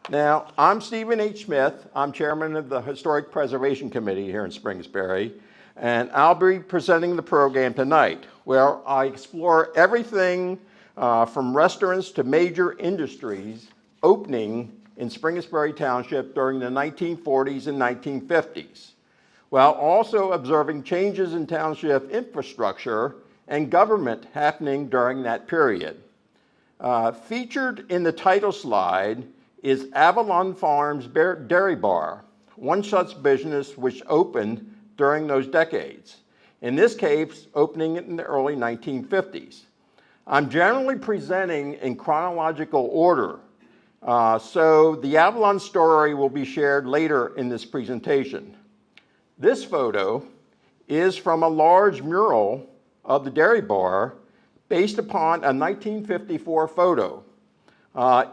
Now, I'm Stephen H. Smith. I'm chairman of the Historic Preservation Committee here in Springettsbury, and I'll be presenting the program tonight, where I explore everything from restaurants to major industries opening in Springettsbury Township during the 1940s and 1950s, while also observing changes in township infrastructure and government happening during that period. Featured in the title slide is Avalon Farms Dairy Bar, one such business which opened during those decades, in this case opening in the early 1950s. I'm generally presenting in chronological order, so the Avalon story will be shared later in this presentation. This photo is from a large mural of the dairy bar based upon a 1954 photo.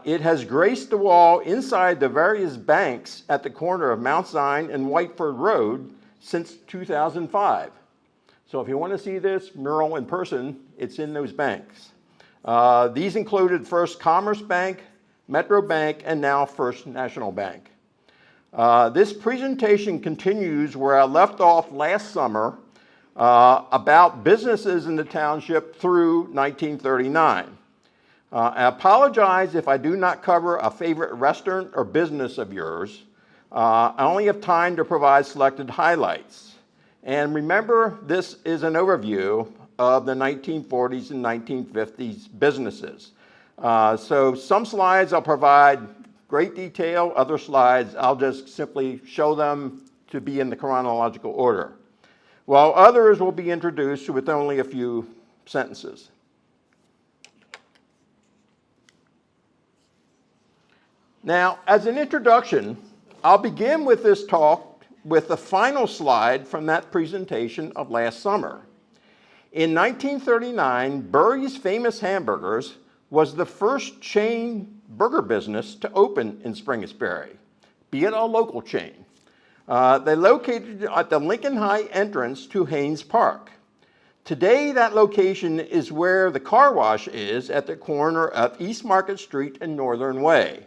It has graced the wall inside the various banks at the corner of Mount Zion and Whiteford Road since 2005. So if you want to see this mural in person, it's in those banks. These included First Commerce Bank, Metro Bank, and now First National Bank. This presentation continues where I left off last summer about businesses in the township through 1939. I apologize if I do not cover a favorite restaurant or business of yours. I only have time to provide selected highlights. And remember, this is an overview of the 1940s and 1950s businesses. So some slides I'll provide great detail, other slides I'll just simply show them to be in the chronological order, while others will be introduced with only a few sentences. Now, as an introduction, I'll begin with this talk with the final slide from that presentation of last summer. In 1939, Burry's Famous Hamburgers was the first chain burger business to open in Springettsbury, be it a local chain. They located at the Lincoln High entrance to Haynes Park. Today, that location is where the car wash is at the corner of East Market Street and Northern Way.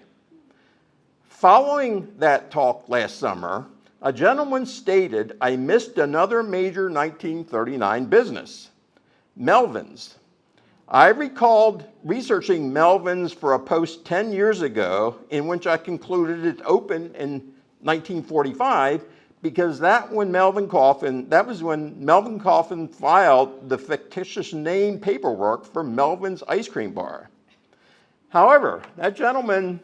Following that talk last summer, a gentleman stated I missed another major 1939 business, Melvin's. I recalled researching Melvin's for a post 10 years ago in which I concluded it opened in 1945 because that was when Melvin Coffin filed the fictitious name paperwork for Melvin's Ice Cream Bar. However, that gentleman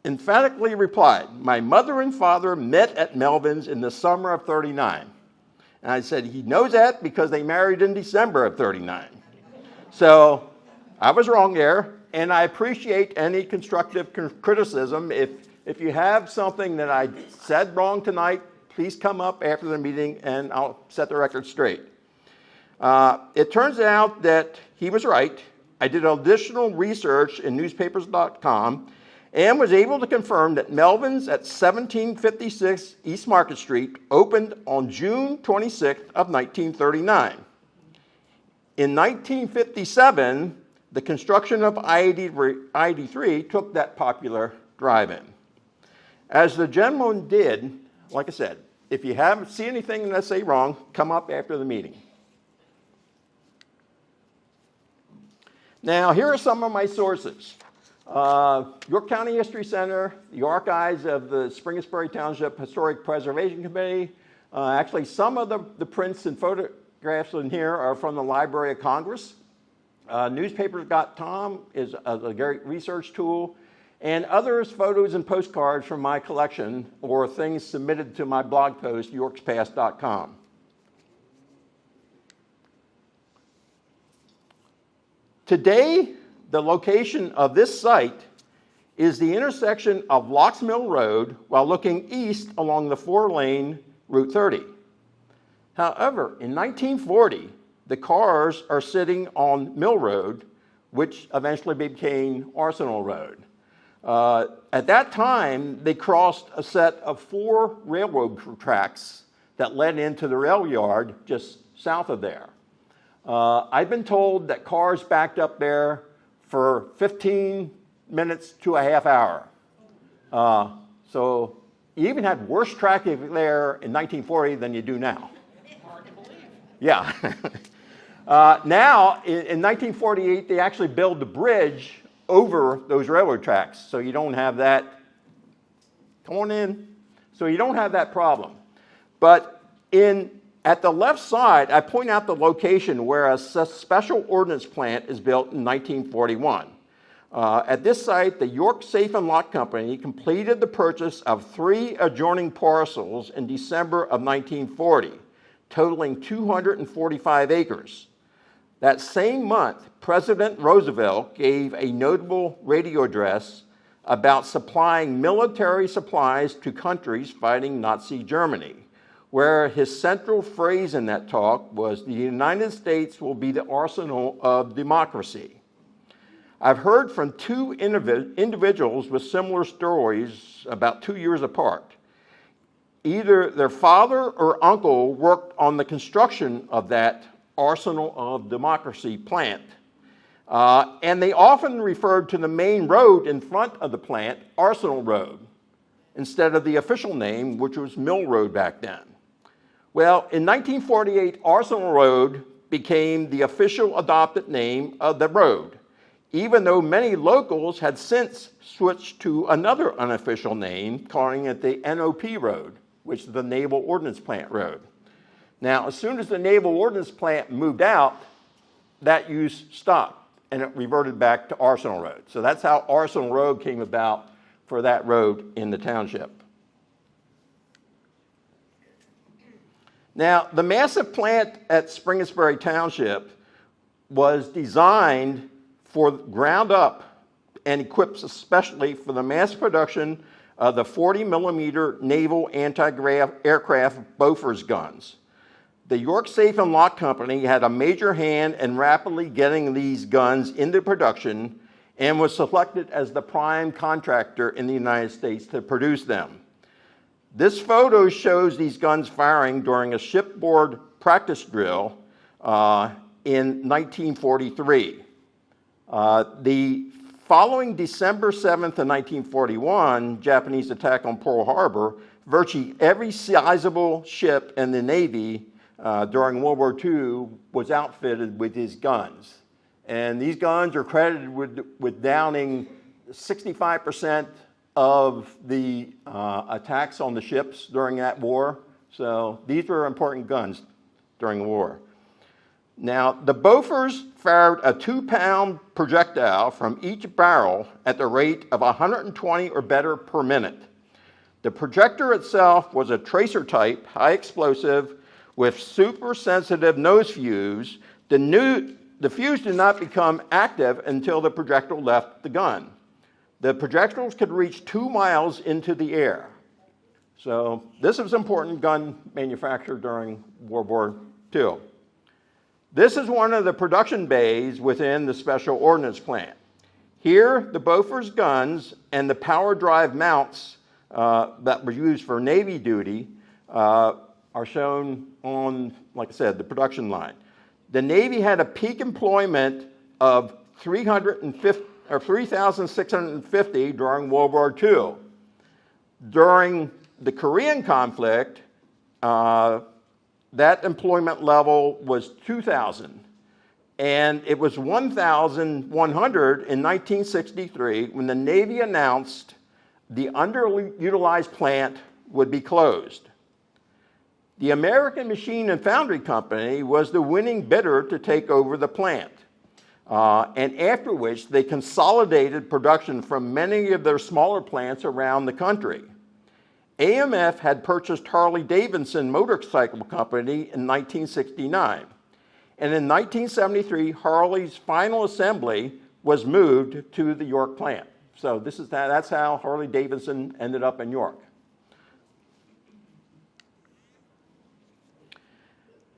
emphatically replied, my mother and father met at Melvin's in the summer of 39. And I said, he knows that because they married in December of 39. So I was wrong there, and I appreciate any constructive criticism. If you have something that I said wrong tonight, please come up after the meeting and I'll set the record straight. It turns out that he was right. I did additional research in newspapers.com and was able to confirm that Melvin's at 1756 East Market Street opened on June 26th of 1939. In 1957, the construction of I-83 took that popular drive-in. As the gentleman did, like I said, if you see anything that I say wrong, come up after the meeting. Now, here are some of my sources. York County History Center, the archives of the Springettsbury Township Historic Preservation Committee. Actually, some of the prints and photographs in here are from the Library of Congress. Newspapers.com is a great research tool. And others, photos and postcards from my collection or things submitted to my blog post, yorkspast.com. Today, the location of this site is the intersection of Locks Mill Road while looking east along the 4-lane Route 30. However, in 1940, the cars are sitting on Mill Road, which eventually became Arsenal Road. At that time, they crossed a set of 4 railroad tracks that led into the rail yard just south of there. I've been told that cars backed up there for 15 minutes to a half hour. So you even had worse traffic there in 1940 than you do now. Hard to believe. Yeah. Now, in 1948, they actually built the bridge over those railroad tracks, so you don't have that. Come on in. So you don't have that problem. But at the left side, I point out the location where a special ordnance plant is built in 1941. At this site, the York Safe and Lock Company completed the purchase of 3 adjoining parcels in December of 1940, totaling 245 acres. That same month, President Roosevelt gave a notable radio address about supplying military supplies to countries fighting Nazi Germany, where his central phrase in that talk was, "The United States will be the arsenal of democracy." I've heard from 2 individuals with similar stories about 2 years apart. Either their father or uncle worked on the construction of that arsenal of democracy plant. And they often referred to the main road in front of the plant, Arsenal Road, instead of the official name, which was Mill Road back then. Well, in 1948, Arsenal Road became the official adopted name of the road, even though many locals had since switched to another unofficial name, calling it the NOP Road, which is the Naval Ordnance Plant Road. Now, as soon as the Naval Ordnance Plant moved out, that use stopped, and it reverted back to Arsenal Road. So that's how Arsenal Road came about for that road in the township. Now, the massive plant at Springettsbury Township was designed for ground up and equipped especially for the mass production of the 40-millimeter naval anti-aircraft Bofors guns. The York Safe and Lock Company had a major hand in rapidly getting these guns into production and was selected as the prime contractor in the United States to produce them. This photo shows these guns firing during a shipboard practice drill in 1943. The following December 7th of 1941, Japanese attack on Pearl Harbor, virtually every sizable ship in the Navy during World War II was outfitted with these guns. And these guns are credited with downing 65% of the attacks on the ships during that war. So these were important guns during the war. Now, the Bofors fired a 2-pound projectile from each barrel at the rate of 120 or better per minute. The projector itself was a tracer type, high explosive, with super sensitive nose fuse. The fuse did not become active until the projectile left the gun. The projectiles could reach 2 miles into the air. So this was important gun manufacture during World War II. This is one of the production bays within the Special Ordnance Plant. Here, the Bofors guns and the power drive mounts that were used for Navy duty are shown on, like I said, the production line. The Navy had a peak employment of 3,650 during World War II. During the Korean conflict, that employment level was 2,000, and it was 1,100 in 1963 when the Navy announced the underutilized plant would be closed. The American Machine and Foundry Company was the winning bidder to take over the plant, and after which they consolidated production from many of their smaller plants around the country. AMF had purchased Harley-Davidson Motorcycle Company in 1969. And in 1973, Harley's final assembly was moved to the York plant. So that's how Harley-Davidson ended up in York.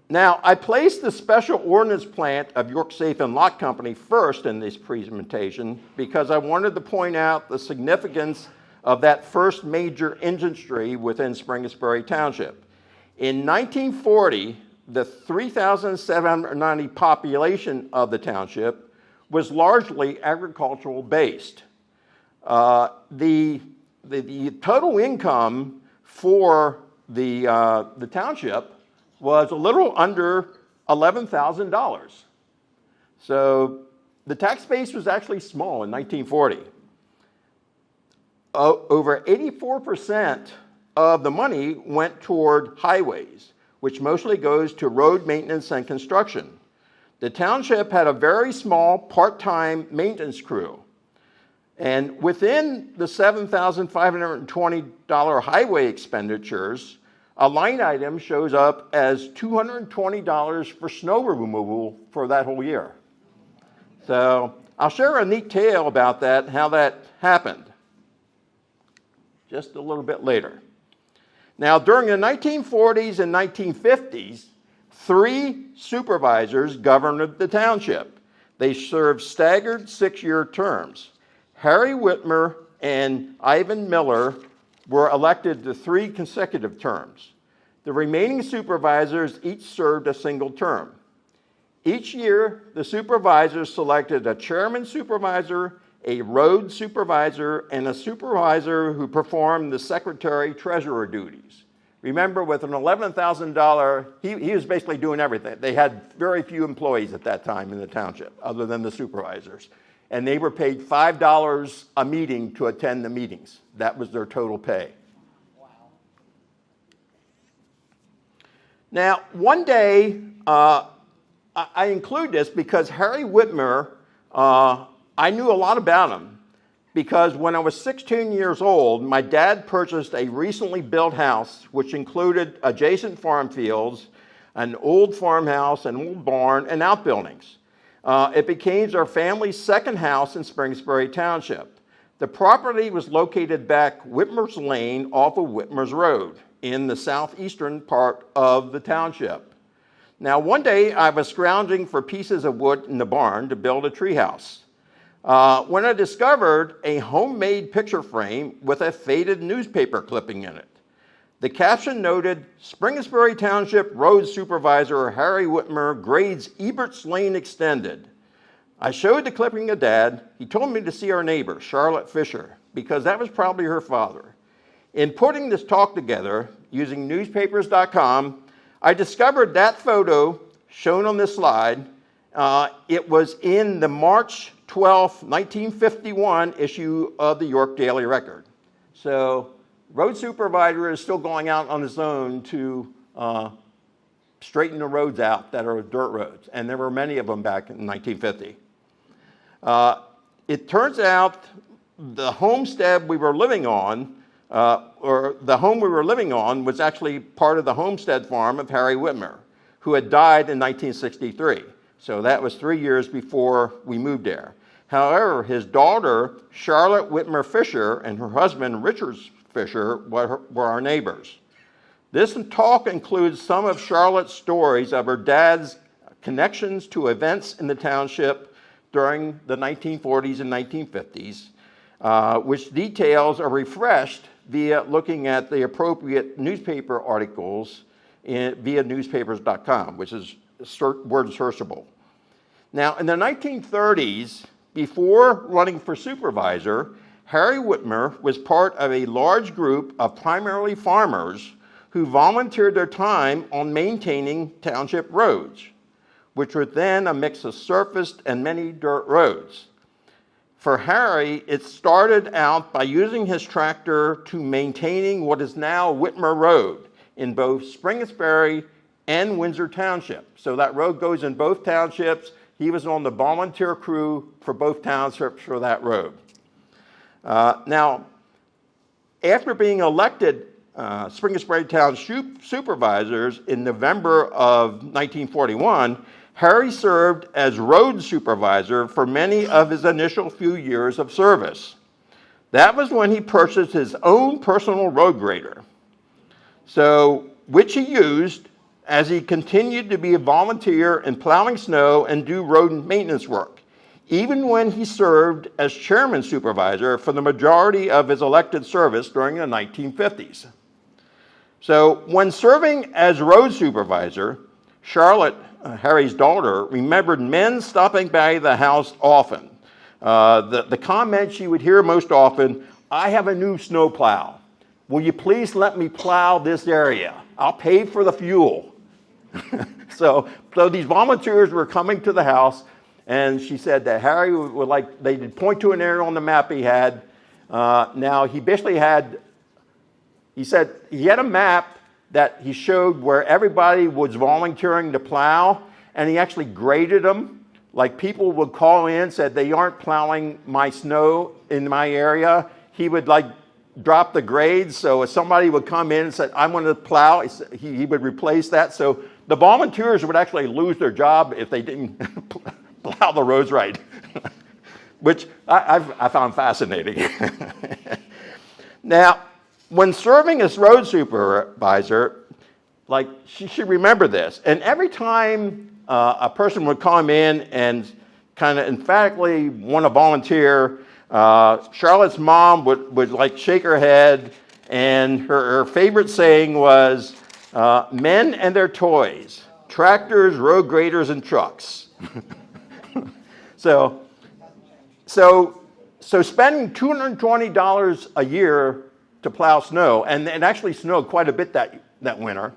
Now, I placed the Special Ordnance Plant of York Safe and Lock Company first in this presentation because I wanted to point out the significance of that first major industry within Springettsbury Township. In 1940, the 3,790 population of the township was largely agricultural based. The total income for the township was a little under $11,000. So the tax base was actually small in 1940. Over 84% of the money went toward highways, which mostly goes to road maintenance and construction. The township had a very small part-time maintenance crew. And within the $7,520 highway expenditures, a line item shows up as $220 for snow removal for that whole year. So I'll share a neat tale about that, how that happened, just a little bit later. Now, during the 1940s and 1950s, 3 supervisors governed the township. They served staggered 6-year terms. Harry Whitmer and Ivan Miller were elected to 3 consecutive terms. The remaining supervisors each served a single term. Each year, the supervisors selected a chairman supervisor, a road supervisor, and a supervisor who performed the secretary-treasurer duties. Remember, with an $11,000, he was basically doing everything. They had very few employees at that time in the township, other than the supervisors. And they were paid $5 a meeting to attend the meetings. That was their total pay. Wow. Now, one day, I include this because Harry Whitmer, I knew a lot about him because when I was 16 years old, my dad purchased a recently built house which included adjacent farm fields, an old farmhouse, an old barn, and outbuildings. It became our family's second house in Springettsbury Township. The property was located back Whitmer's Lane off of Whitmer's Road in the southeastern part of the township. Now, one day I was scrounging for pieces of wood in the barn to build a treehouse when I discovered a homemade picture frame with a faded newspaper clipping in it. The caption noted, "Springettsbury Township Road Supervisor Harry Whitmer grades Ebert's Lane extended." I showed the clipping to Dad. He told me to see our neighbor, Charlotte Fisher, because that was probably her father. In putting this talk together, using newspapers.com, I discovered that photo shown on this slide. It was in the March 12, 1951 issue of the York Daily Record. So, road supervisor is still going out on his own to straighten the roads out that are dirt roads, and there were many of them back in 1950. It turns out the homestead we were living on, or the home we were living on, was actually part of the homestead farm of Harry Whitmer, who had died in 1963. So that was 3 years before we moved there. However, his daughter, Charlotte Whitmer Fisher, and her husband, Richard Fisher, were our neighbors. This talk includes some of Charlotte's stories of her dad's connections to events in the township during the 1940s and 1950s, which details are refreshed via looking at the appropriate newspaper articles via newspapers.com, which is word searchable. Now, in the 1930s, before running for supervisor, Harry Whitmer was part of a large group of primarily farmers who volunteered their time on maintaining township roads, which were then a mix of surfaced and many dirt roads. For Harry, it started out by using his tractor to maintaining what is now Whitmer Road in both Springettsbury and Windsor Township. So that road goes in both townships. He was on the volunteer crew for both townships for that road. Now, after being elected Springettsbury Township supervisors in November of 1941, Harry served as road supervisor for many of his initial few years of service. That was when he purchased his own personal road grader, which he used as he continued to be a volunteer in plowing snow and do road maintenance work, even when he served as chairman supervisor for the majority of his elected service during the 1950s. So when serving as road supervisor, Charlotte Harry's daughter, remembered men stopping by the house often. The comment she would hear most often, "I have a new snowplow. Will you please let me plow this area? I'll pay for the fuel." So these volunteers were coming to the house, and she said that Harry would they'd point to an area on the map he had. Now he basically he said he had a map that he showed where everybody was volunteering to plow, and he actually graded them. Like people would call in, said they aren't plowing my snow in my area. He would drop the grades, so if somebody would come in and said, "I'm going to plow," he would replace that. So the volunteers would actually lose their job if they didn't plow the roads right, which I found fascinating. Now, when serving as road supervisor, she should remember this. And every time a person would come in and kind of emphatically want to volunteer, Charlotte's mom would shake her head, and her favorite saying was, "Men and their toys, tractors, road graders, and trucks." So spending $220 a year to plow snow, and it actually snowed quite a bit that winter.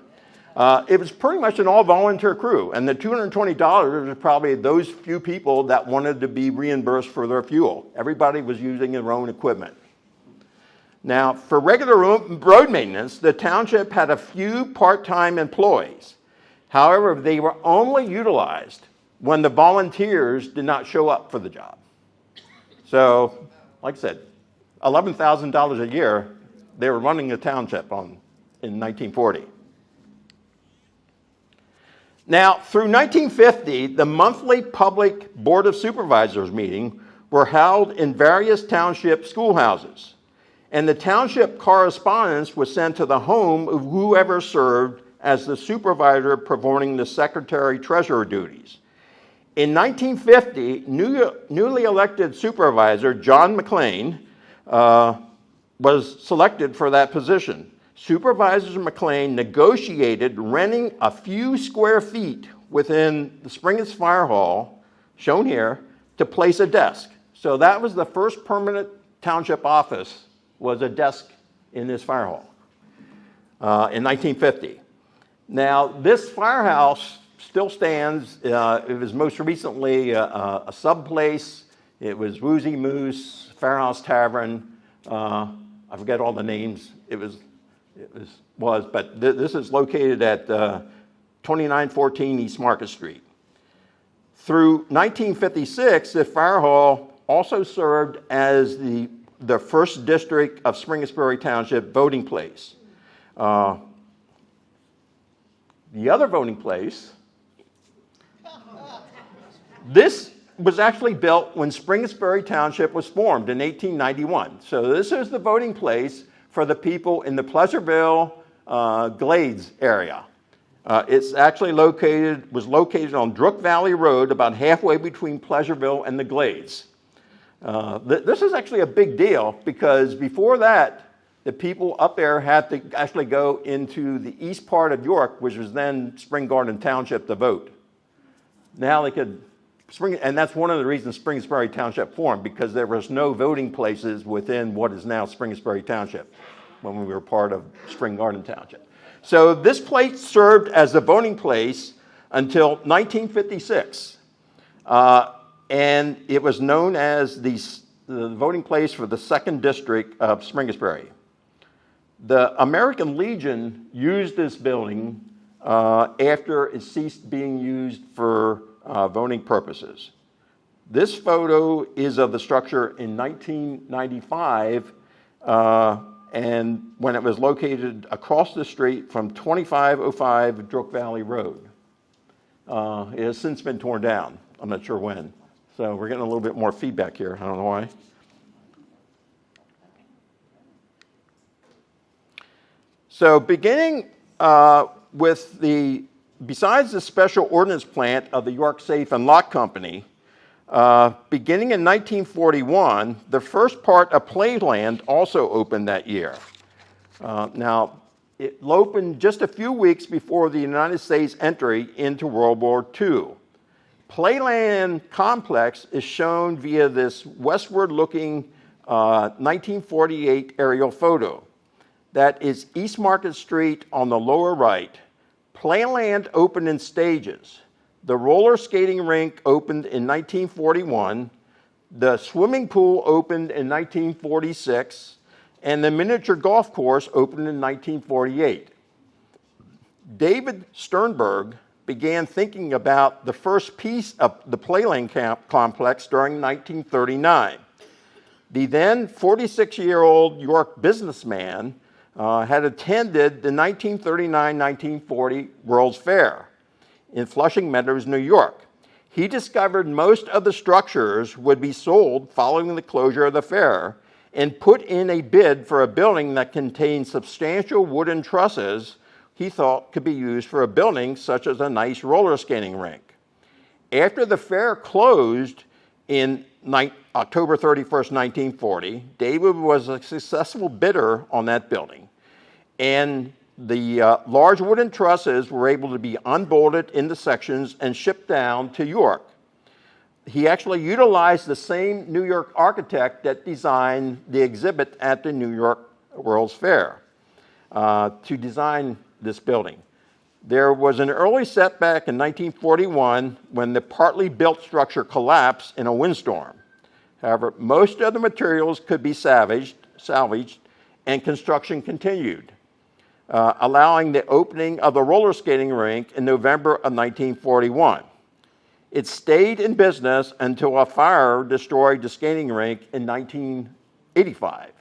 It was pretty much an all-volunteer crew, and the $220 was probably those few people that wanted to be reimbursed for their fuel. Everybody was using their own equipment. Now, for regular road maintenance, the township had a few part-time employees. However, they were only utilized when the volunteers did not show up for the job. So, like I said, $11,000 a year, they were running the township in 1940. Now, through 1950, the monthly public Board of Supervisors meeting were held in various township schoolhouses, and the township correspondence was sent to the home of whoever served as the supervisor performing the secretary-treasurer duties. In 1950, newly elected supervisor John McLean was selected for that position. Supervisor McLean negotiated renting a few square feet within the Springetts Fire Hall, shown here, to place a desk. So that was the first permanent township office, was a desk in this fire hall in 1950. Now, this firehouse still stands. It was most recently a sub place. It was Woozy Moose, Firehouse Tavern. I forget all the names. But this is located at 2914 East Market Street. Through 1956, the fire hall also served as the first district of Springettsbury Township voting place. The other voting place, this was actually built when Springettsbury Township was formed in 1891. So this is the voting place for the people in the Pleasureville, Glades area. It's actually was located on Brook Valley Road, about halfway between Pleasureville and the Glades. This is actually a big deal because before that, the people up there had to actually go into the east part of York, which was then Spring Garden Township, to vote. Now they could and that's one of the reasons Springettsbury Township formed, because there was no voting places within what is now Springettsbury Township when we were part of Spring Garden Township. So this place served as a voting place until 1956. And it was known as the voting place for the 2nd District of Springettsbury. The American Legion used this building after it ceased being used for voting purposes. This photo is of the structure in 1995, and when it was located across the street from 2505 Brook Valley Road. It has since been torn down. I'm not sure when. So we're getting a little bit more feedback here. I don't know why. So beginning with besides the special ordnance plant of the York Safe and Lock Company, beginning in 1941, the first part of Playland also opened that year. Now, It opened just a few weeks before the United States entry into World War II. Playland Complex is shown via this westward-looking 1948 aerial photo. That is East Market Street on the lower right. Playland opened in stages. The roller skating rink opened in 1941. The swimming pool opened in 1946. And the miniature golf course opened in 1948. David Sternberg began thinking about the first piece of the Playland complex during 1939. The then 46-year-old York businessman had attended the 1939-1940 World's Fair in Flushing Meadows, New York. He discovered most of the structures would be sold following the closure of the fair, and put in a bid for a building that contained substantial wooden trusses he thought could be used for a building such as a nice roller skating rink. After the fair closed in October 31st, 1940, David was a successful bidder on that building. And the large wooden trusses were able to be unbolted into sections and shipped down to York. He actually utilized the same New York architect that designed the exhibit at the New York World's Fair to design this building. There was an early setback in 1941 when the partly built structure collapsed in a windstorm. However, most of the materials could be salvaged and construction continued, allowing the opening of the roller skating rink in November of 1941. It stayed in business until a fire destroyed the skating rink in 1985.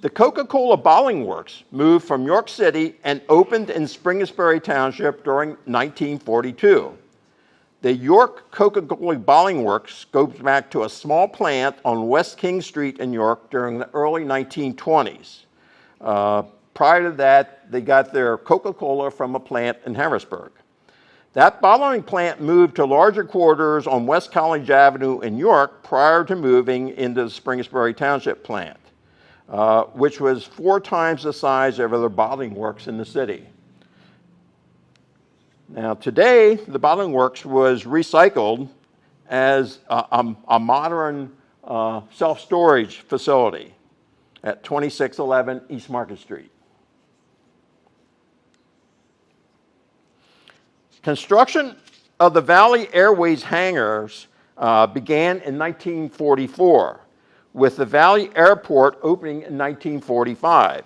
The Coca-Cola bottling works moved from York City and opened in Springettsbury Township during 1942. The York Coca-Cola bottling works goes back to a small plant on West King Street in York during the early 1920s. Prior to that, they got their Coca-Cola from a plant in Harrisburg. That bottling plant moved to larger quarters on West College Avenue in York prior to moving into the Springettsbury Township plant, which was 4 times the size of other bottling works in the city. Now, today, the bottling works was recycled as a modern self-storage facility at 2611 East Market Street. Construction of the Valley Airways hangars began in 1944, with the Valley Airport opening in 1945.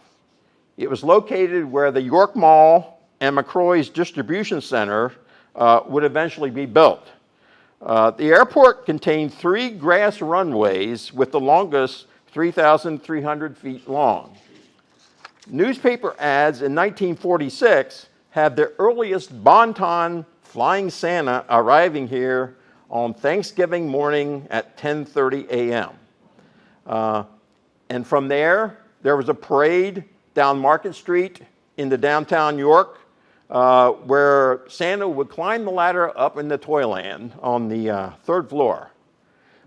It was located where the York Mall and McCrory's Distribution Center would eventually be built. The airport contained 3 grass runways with the longest 3,300 feet long. Newspaper ads in 1946 had the earliest Bon-Ton Flying Santa arriving here on Thanksgiving morning at 10:30 a.m. And from there was a parade down Market Street into downtown York, where Santa would climb the ladder up in the Toyland on the 3rd floor.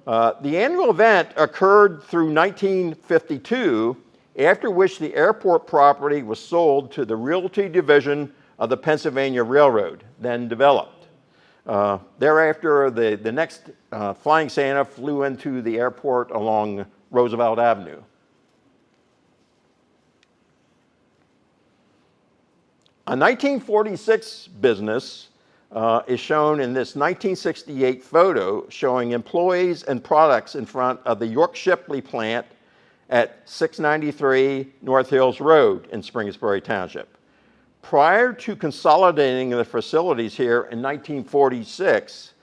The annual event occurred through 1952, after which the airport property was sold to the Realty Division of the Pennsylvania Railroad, then developed. Thereafter, the next Flying Santa flew into the airport along Roosevelt Avenue. A 1946 business is shown in this 1968 photo showing employees and products in front of the York Shipley plant at 693 North Hills Road in Springettsbury Township. Prior to consolidating the facilities here in 1946,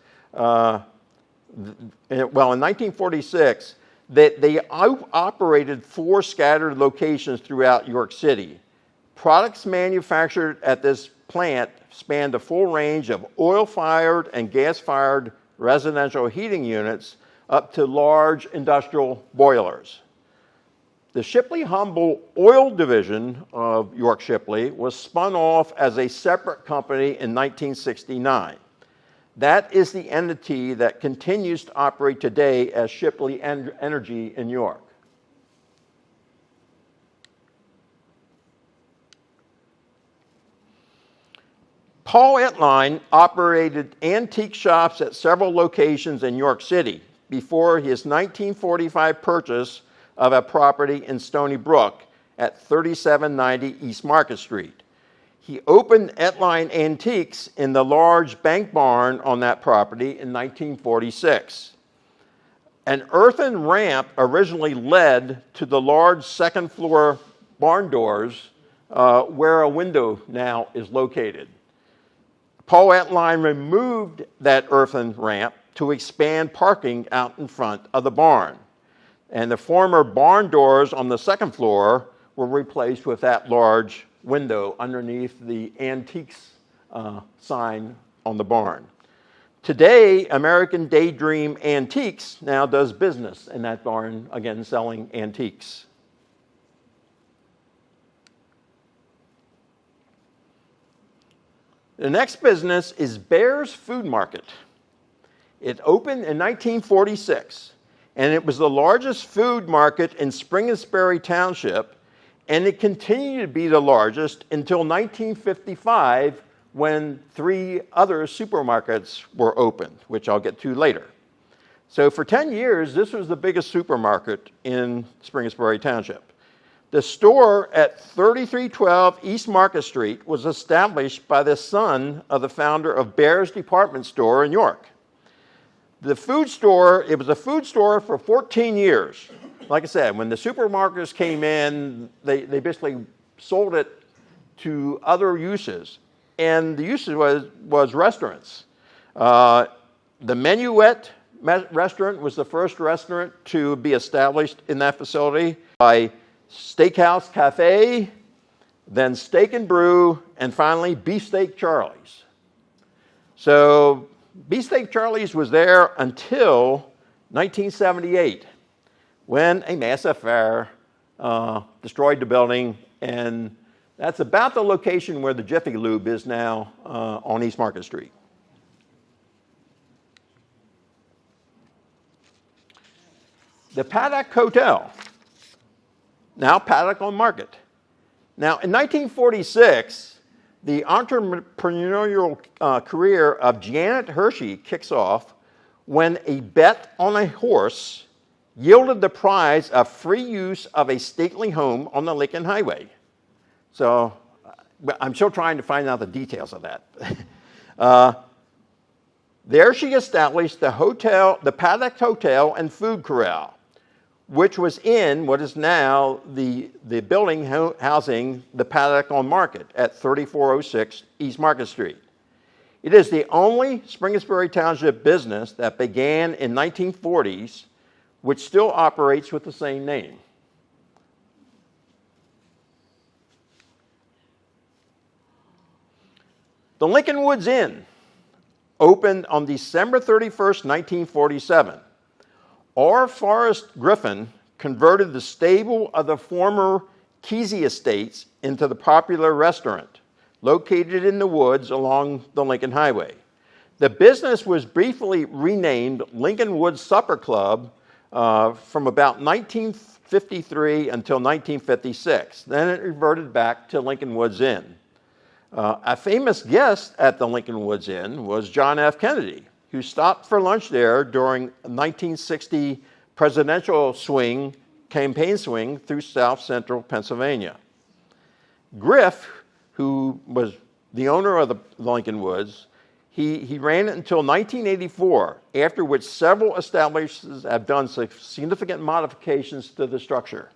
they operated 4 scattered locations throughout York City. Products manufactured at this plant spanned a full range of oil-fired and gas-fired residential heating units up to large industrial boilers. The Shipley-Humble Oil Division of York Shipley was spun off as a separate company in 1969. That is the entity that continues to operate today as Shipley Energy in York. Paul Etline operated antique shops at several locations in New York City before his 1945 purchase of a property in Stony Brook at 3790 East Market Street. He opened Etline Antiques in the large bank barn on that property in 1946. An earthen ramp originally led to the large second floor barn doors where a window now is located. Paul Etline removed that earthen ramp to expand parking out in front of the barn. And the former barn doors on the second floor were replaced with that large window underneath the antiques sign on the barn. Today, American Daydream Antiques now does business in that barn, again, selling antiques. The next business is Bear's Food Market. It opened in 1946, and it was the largest food market in Springettsbury Township, and it continued to be the largest until 1955, when 3 other supermarkets were opened, which I'll get to later. So for 10 years, this was the biggest supermarket in Springettsbury Township. The store at 3312 East Market Street was established by the son of the founder of Bear's Department Store in York. The food store, it was a food store for 14 years. Like I said, when the supermarkets came in, they basically sold it to other uses. And the usage was restaurants. The Menuet restaurant was the first restaurant to be established in that facility by Steakhouse Cafe, then Steak and Brew, and finally Beefsteak Charlie's. So Beefsteak Charlie's was there until 1978, when a massive fire destroyed the building, and that's about the location where the Jiffy Lube is now on East Market Street. The Paddock Hotel, now Paddock on Market. Now, in 1946, the entrepreneurial career of Janet Hershey kicks off when a bet on a horse yielded the prize of free use of a stately home on the Lincoln Highway. So I'm still trying to find out the details of that. There she established the Paddock Hotel and Food Corral, which was in what is now the building housing the Paddock on Market at 3406 East Market Street. It is the only Springettsbury Township business that began in 1940s, which still operates with the same name. The Lincoln Woods Inn opened on December 31st, 1947. R. Forrest Griffin converted the stable of the former Kesey Estates into the popular restaurant located in the woods along the Lincoln Highway. The business was briefly renamed Lincoln Woods Supper Club from about 1953 until 1956. Then it reverted back to Lincoln Woods Inn. A famous guest at the Lincoln Woods Inn was John F. Kennedy, who stopped for lunch there during a 1960 presidential campaign swing through south central Pennsylvania. Griff, who was the owner of the Lincoln Woods, he ran it until 1984, after which several establishments have done significant modifications to the structure.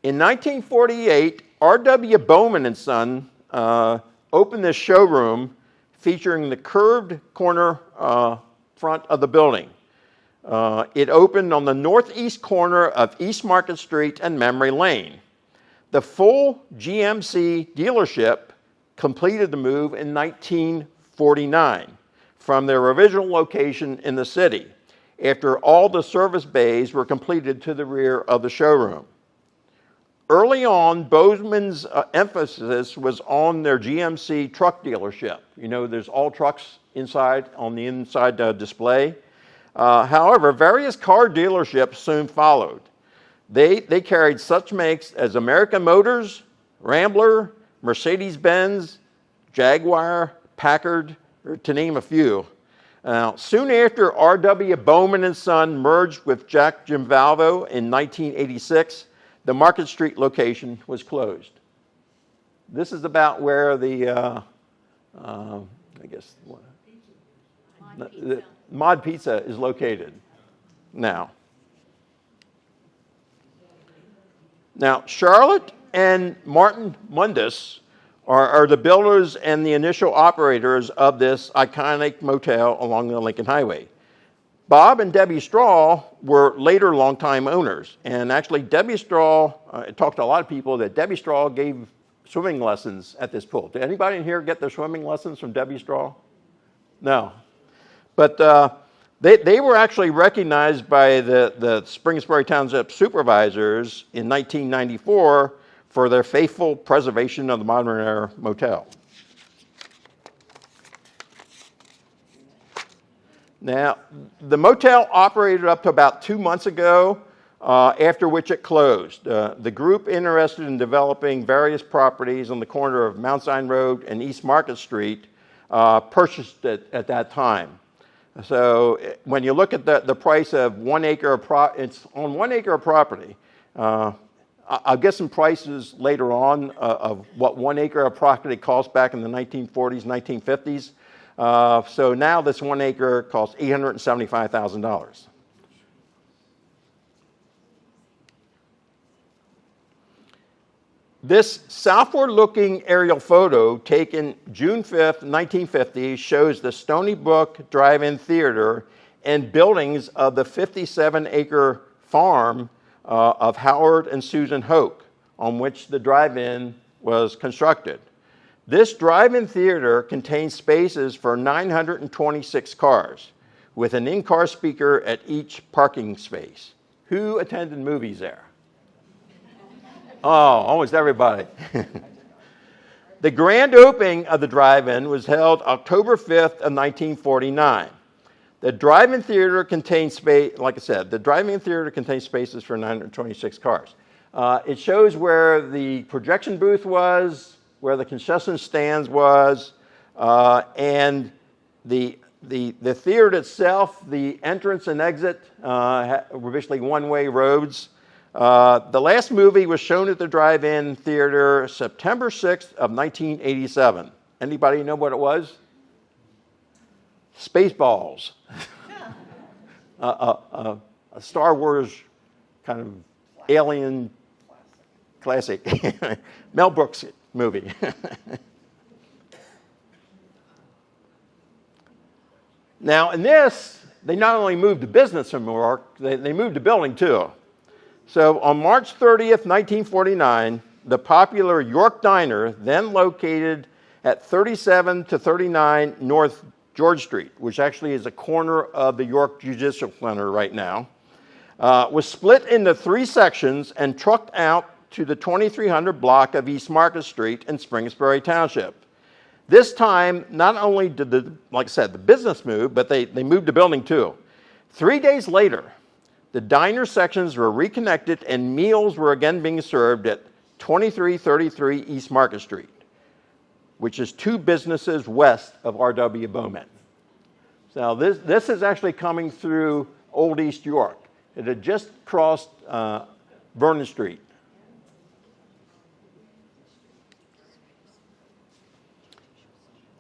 In 1948, R.W. Bowman and Son opened this showroom featuring the curved corner front of the building. It opened on the northeast corner of East Market Street and Memory Lane. The full GMC dealership completed the move in 1949 from their original location in the city, after all the service bays were completed to the rear of the showroom. Early on, Bowman's emphasis was on their GMC truck dealership. You know, there's all trucks inside, on the inside display. However, various car dealerships soon followed. They carried such makes as American Motors, Rambler, Mercedes-Benz, Jaguar, Packard, to name a few. Soon after R.W. Bowman and Son merged with Jack Jimvalvo in 1986, the Market Street location was closed. This is about where the Mod Pizza is located now. Now, Charlotte and Martin Mundus are the builders and the initial operators of this iconic motel along the Lincoln Highway. Bob and Debbie Straw were later longtime owners. And actually, Debbie Straw, I talked to a lot of people that Debbie Straw gave swimming lessons at this pool. Did anybody in here get their swimming lessons from Debbie Straw? No. But they were actually recognized by the Springettsbury Township supervisors in 1994 for their faithful preservation of the modern era motel. Now, the motel operated up to about 2 months ago, after which it closed. The group interested in developing various properties on the corner of Mount Zion Road and East Market Street purchased it at that time. So when you look at the price of 1 acre it's on 1 acre of property. I'll get some prices later on of what 1 acre of property cost back in the 1940s, 1950s. So now this 1 acre costs $875,000. This southward-looking aerial photo taken June 5th, 1950 shows the Stony Brook Drive-In Theater and buildings of the 57-acre farm of Howard and Susan Hoke, on which the drive-in was constructed. This drive-in theater contains spaces for 926 cars, with an in-car speaker at each parking space. Who attended movies there? Oh, almost everybody. The grand opening of the drive-in was held October 5th of 1949. The drive-in theater contains space, like I said, the drive-in theater contains spaces for 926 cars. It shows where the projection booth was, where the concession stands was, and the theater itself, the entrance and exit were basically one-way roads. The last movie was shown at the drive-in theater September 6th of 1987. Anybody know what it was? Spaceballs. A Star Wars kind of alien classic. Mel Brooks movie. Now, in this, they not only moved the business from Newark, they moved the building too. So on March 30th, 1949, the popular York Diner, then located at 37 to 39 North George Street, which actually is a corner of the York Judicial Center right now, was split into 3 sections and trucked out to the 2300 block of East Market Street in Springettsbury Township. This time, not only did like I said, the business move, but they moved the building too. 3 days later, the diner sections were reconnected and meals were again being served at 2333 East Market Street, which is 2 businesses west of R.W. Bowman. So this is actually coming through Old East York. It had just crossed Vernon Street.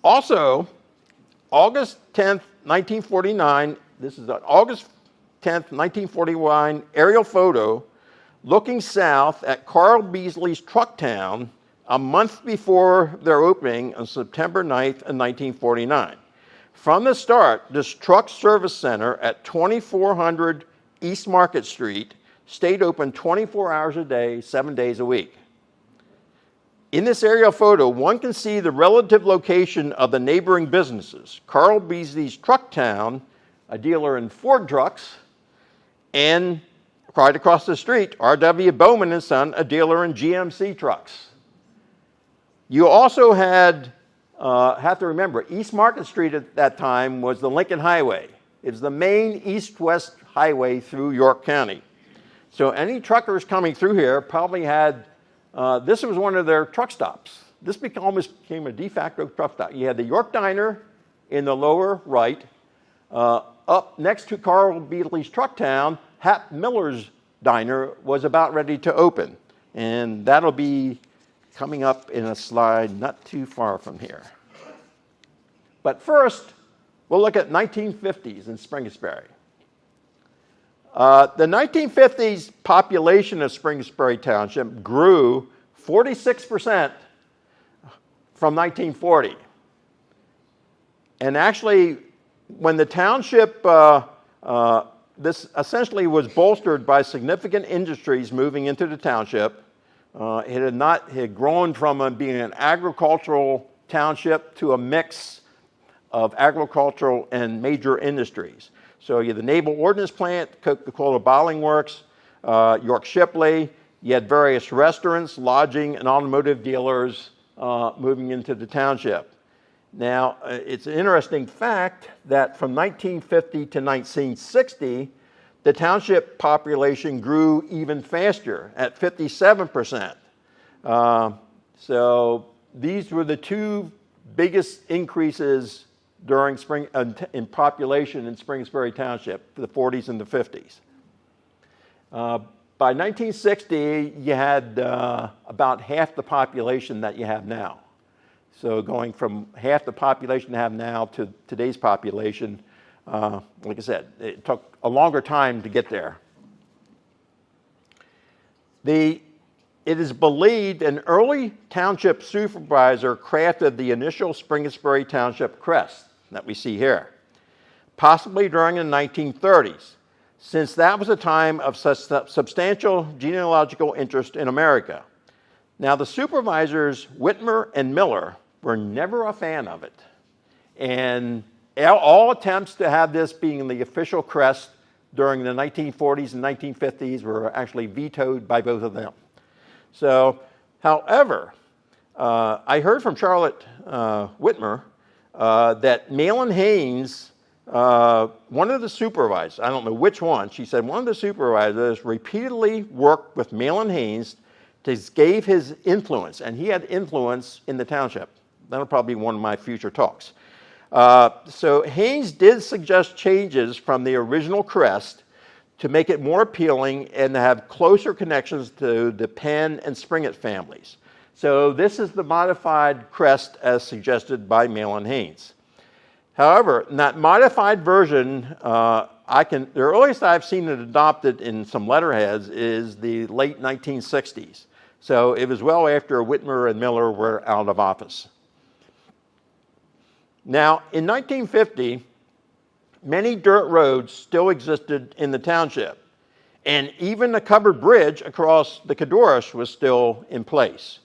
Also, August 10th, 1949, this is August 10th, 1941 aerial photo looking south at Carl Beasley's Truck Town a month before their opening on September 9th of 1949. From the start, this truck service center at 2400 East Market Street stayed open 24 hours a day, 7 days a week. In this aerial photo, one can see the relative location of the neighboring businesses. Carl Beasley's Truck Town, a dealer in Ford trucks, and right across the street, R.W. Bowman and Son, a dealer in GMC trucks. You also had, have to remember, East Market Street at that time was the Lincoln Highway. It's the main east-west highway through York County. So any truckers coming through here probably had, this was one of their truck stops. This almost became a de facto truck stop. You had the York Diner in the lower right. Up next to Carl Beatley's Truck Town, Hap Miller's Diner was about ready to open. And that'll be coming up in a slide not too far from here. But first, we'll look at 1950s in Springettsbury. The 1950s population of Springettsbury Township grew 46% from 1940. And actually, when the township, this essentially was bolstered by significant industries moving into the township. It had grown from being an agricultural township to a mix of agricultural and major industries. So you had the Naval Ordnance Plant, Coca-Cola Bottling Works, York Shipley. You had various restaurants, lodging, and automotive dealers moving into the township. Now, it's an interesting fact that from 1950 to 1960, the township population grew even faster at 57%. So these were the two biggest increases during in population in Springettsbury Township, the 40s and the 50s. By 1960, you had about half the population that you have now. So going from half the population you have now to today's population, like I said, it took a longer time to get there. It is believed an early township supervisor crafted the initial Springettsbury Township crest that we see here, possibly during the 1930s, since that was a time of substantial genealogical interest in America. Now, the supervisors, Whitmer and Miller, were never a fan of it. And all attempts to have this being the official crest during the 1940s and 1950s were actually vetoed by both of them. So, however, I heard from Charlotte Whitmer that Malin Haynes, one of the supervisors, I don't know which one, she said one of the supervisors repeatedly worked with Malin Haynes to gauge his influence, and he had influence in the township. That'll probably be one of my future talks. So Haynes did suggest changes from the original crest to make it more appealing and to have closer connections to the Penn and Springett families. So this is the modified crest as suggested by Malin Haynes. However, in that modified version, the earliest I've seen it adopted in some letterheads is the late 1960s. So it was well after Whitmer and Miller were out of office. Now, in 1950, many dirt roads still existed in the township, and even a covered bridge across the Cadorus was still in place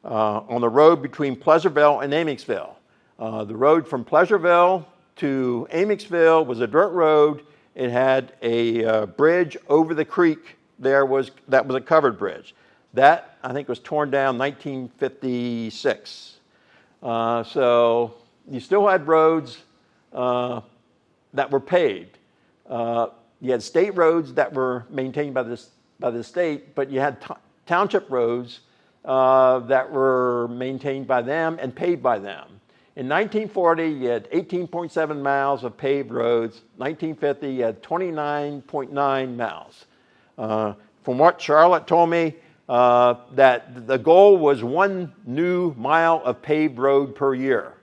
on the road between Pleasantville and Amicksville. The road from Pleasantville to Amicksville was a dirt road. It had a bridge over the creek. That was a covered bridge. That, I think, was torn down 1956. So you still had roads that were paved. You had state roads that were maintained by the state, but you had township roads that were maintained by them and paved by them. In 1940, you had 18.7 miles of paved roads. 1950, you had 29.9 miles. From what Charlotte told me, that the goal was 1 new mile of paved road per year.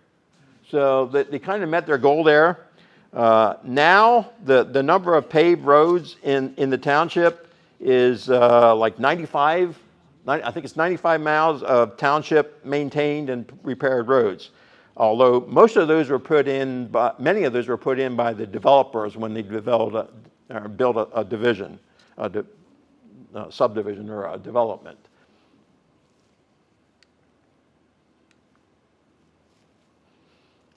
So they kind of met their goal there. Now, the number of paved roads in the township is like 95. I think it's 95 miles of township maintained and repaired roads. Although most of those were put in, many of those were put in by the developers when they built a division, subdivision or a development.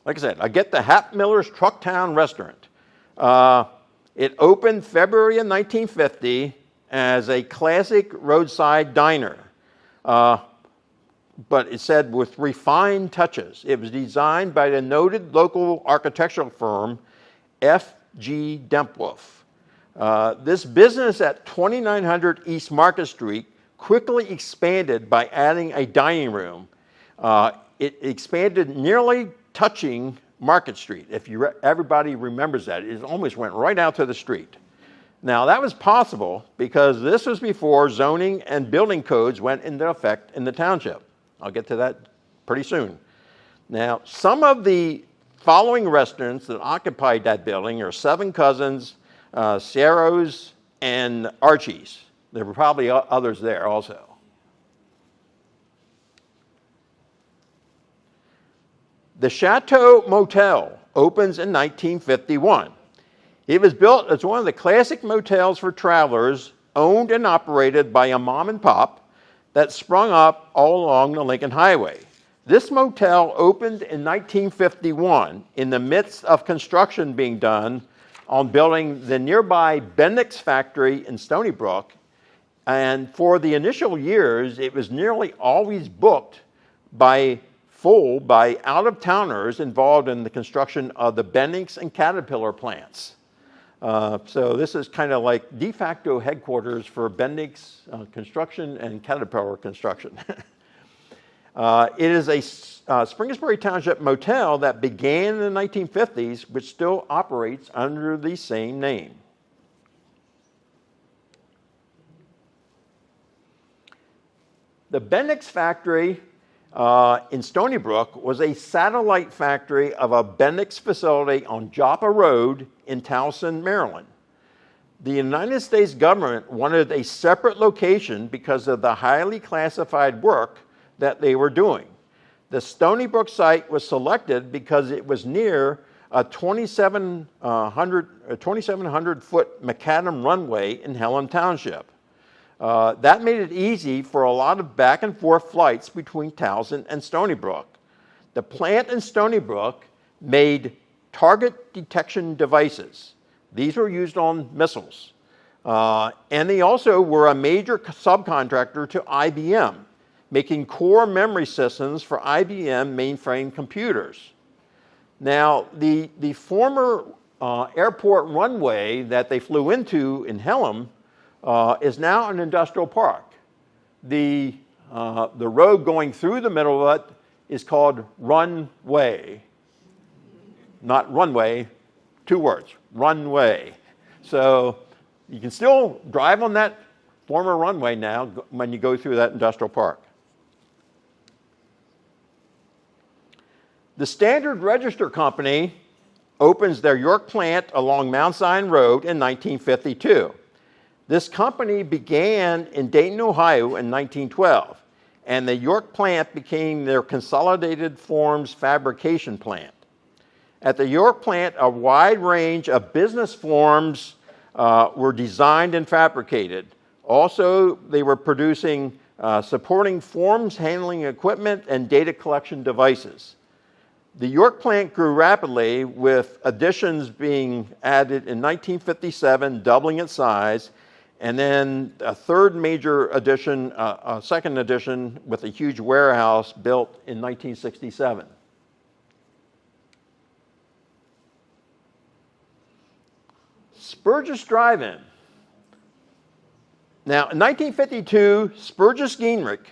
Like I said, I get the Hap Miller's Trucktown Restaurant. It opened February of 1950 as a classic roadside diner. But it said with refined touches. It was designed by the noted local architectural firm F.G. Dempwolf. This business at 2900 East Market Street quickly expanded by adding a dining room. It expanded nearly touching Market Street. If everybody remembers that, it almost went right out to the street. Now, that was possible because this was before zoning and building codes went into effect in the township. I'll get to that pretty soon. Now, some of the following restaurants that occupied that building are Seven Cousins, Sierro's, and Archie's. There were probably others there also. The Chateau Motel opens in 1951. It was built as one of the classic motels for travelers, owned and operated by a mom and pop that sprung up all along the Lincoln Highway. This motel opened in 1951 in the midst of construction being done on building the nearby Bendix factory in Stony Brook. And for the initial years, it was nearly always booked by out-of-towners involved in the construction of the Bendix and Caterpillar plants. So this is kind of like de facto headquarters for Bendix construction and Caterpillar construction. It is a Springettsbury Township motel that began in the 1950s, which still operates under the same name. The Bendix factory in Stony Brook was a satellite factory of a Bendix facility on Joppa Road in Towson, Maryland. The United States government wanted a separate location because of the highly classified work that they were doing. The Stony Brook site was selected because it was near a 2,700-foot macadam runway in Helena Township. That made it easy for a lot of back and forth flights between Towson and Stony Brook. The plant in Stony Brook made target detection devices. These were used on missiles. And they also were a major subcontractor to IBM, making core memory systems for IBM mainframe computers. Now, the former airport runway that they flew into in Helena is now an industrial park. The road going through the middle of it is called runway. Not runway, two words, runway. So you can still drive on that former runway now when you go through that industrial park. The Standard Register Company opens their York plant along Mount Zion Road in 1952. This company began in Dayton, Ohio in 1912, and the York plant became their Consolidated Forms fabrication plant. At the York plant, a wide range of business forms were designed and fabricated. Also, they were producing supporting forms handling equipment and data collection devices. The York plant grew rapidly, with additions being added in 1957, doubling its size, and then a third major addition, a second addition with a huge warehouse built in 1967. Spurgis Drive-In. Now, in 1952, Spurgis Geinrich,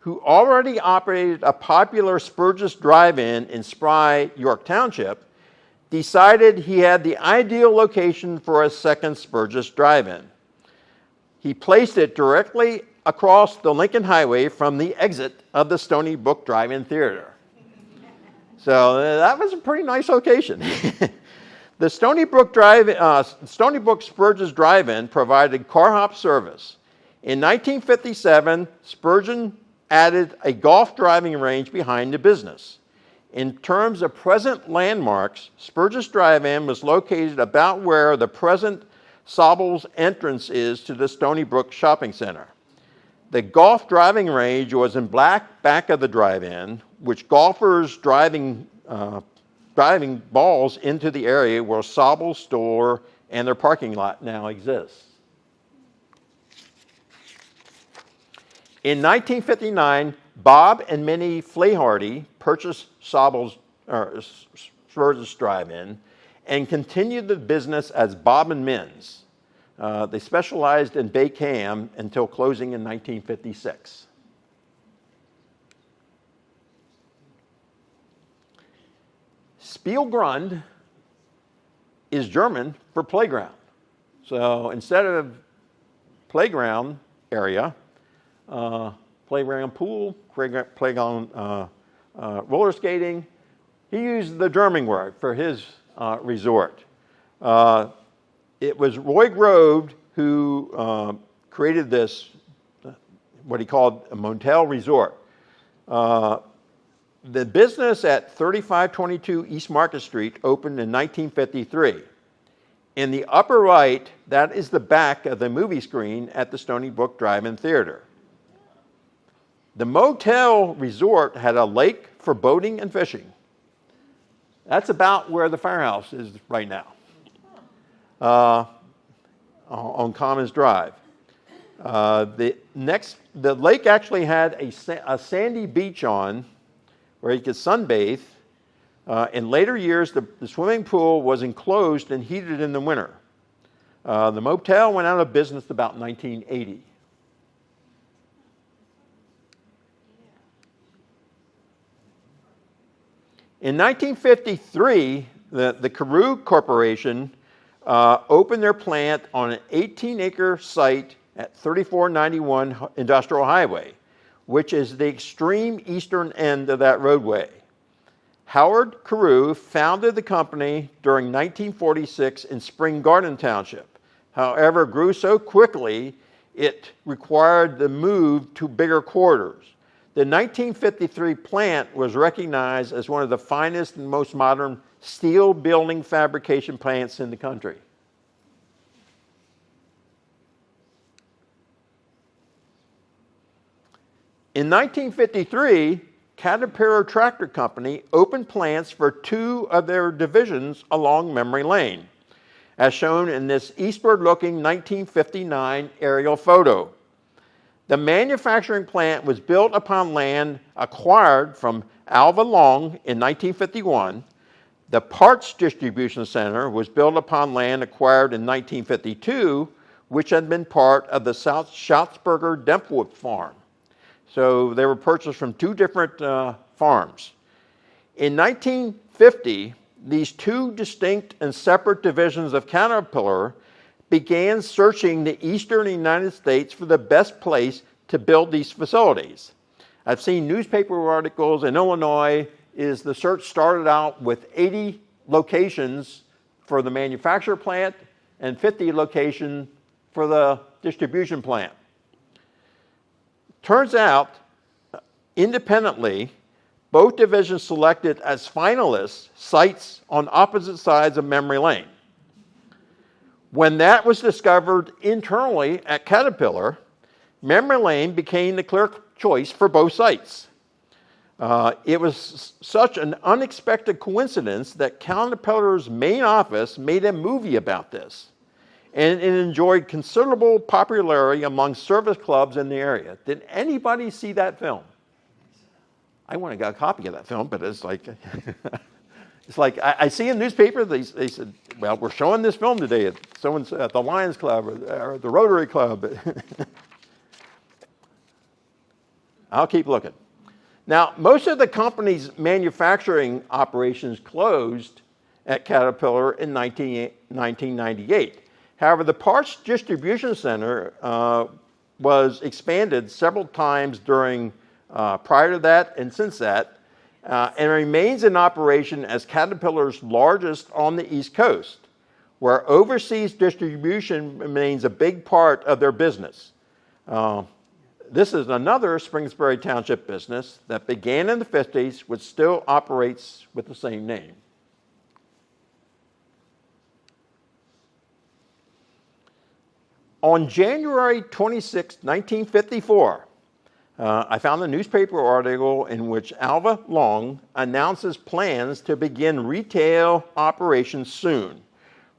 who already operated a popular Spurgis Drive-In in Spry, York Township, decided he had the ideal location for a second Spurgis Drive-In. He placed it directly across the Lincoln Highway from the exit of the Stony Brook Drive-In Theater. So that was a pretty nice location. The Stony Brook Spurgis Drive-In provided car hop service. In 1957, Spurgeon added a golf driving range behind the business. In terms of present landmarks, Spurgis Drive-In was located about where the present Sobel's entrance is to the Stony Brook Shopping Center. The golf driving range was in back of the drive-in, which golfers driving balls into the area where Sobel's store and their parking lot now exists. In 1959, Bob and Minnie Flaharty purchased Spurgis Drive-In and continued the business as Bob and Min's. They specialized in baked ham until closing in 1956. Spielgrund is German for playground. So instead of playground area, playground pool, playground roller skating, he used the German word for his resort. It was Roy Grove who created this, what he called a motel resort. The business at 3522 East Market Street opened in 1953. In the upper right, that is the back of the movie screen at the Stony Brook Drive-In Theater. The motel resort had a lake for boating and fishing. That's about where the firehouse is right now, on Commons Drive. The lake actually had a sandy beach on where you could sunbathe. In later years, the swimming pool was enclosed and heated in the winter. The motel went out of business about 1980. In 1953, the Carew Corporation opened their plant on an 18-acre site at 3491 Industrial Highway, which is the extreme eastern end of that roadway. Howard Carew founded the company during 1946 in Spring Garden Township. However, grew so quickly, it required the move to bigger quarters. The 1953 plant was recognized as one of the finest and most modern steel building fabrication plants in the country. In 1953, Caterpillar Tractor Company opened plants for two of their divisions along Memory Lane, as shown in this eastward-looking 1959 aerial photo. The manufacturing plant was built upon land acquired from Alva Long in 1951. The parts distribution center was built upon land acquired in 1952, which had been part of the South Schatzberger Dempwood farm. So they were purchased from two different farms. In 1950, these two distinct and separate divisions of Caterpillar began searching the eastern United States for the best place to build these facilities. I've seen newspaper articles in Illinois. The search started out with 80 locations for the manufacturer plant and 50 locations for the distribution plant. Turns out, independently, both divisions selected as finalists sites on opposite sides of Memory Lane. When that was discovered internally at Caterpillar, Memory Lane became the clear choice for both sites. It was such an unexpected coincidence that Caterpillar's main office made a movie about this, and it enjoyed considerable popularity among service clubs in the area. Did anybody see that film? I want to get a copy of that film, but it's like, I see in newspaper, they said, well, we're showing this film today at at the Lions Club or the Rotary Club. I'll keep looking. Now, most of the company's manufacturing operations closed at Caterpillar in 1998. However, the parts distribution center was expanded several times during prior to that and since that, and remains in operation as Caterpillar's largest on the East Coast, where overseas distribution remains a big part of their business. This is another Springettsbury Township business that began in the 50s, which still operates with the same name. On January 26, 1954, I found a newspaper article in which Alva Long announces plans to begin retail operations soon,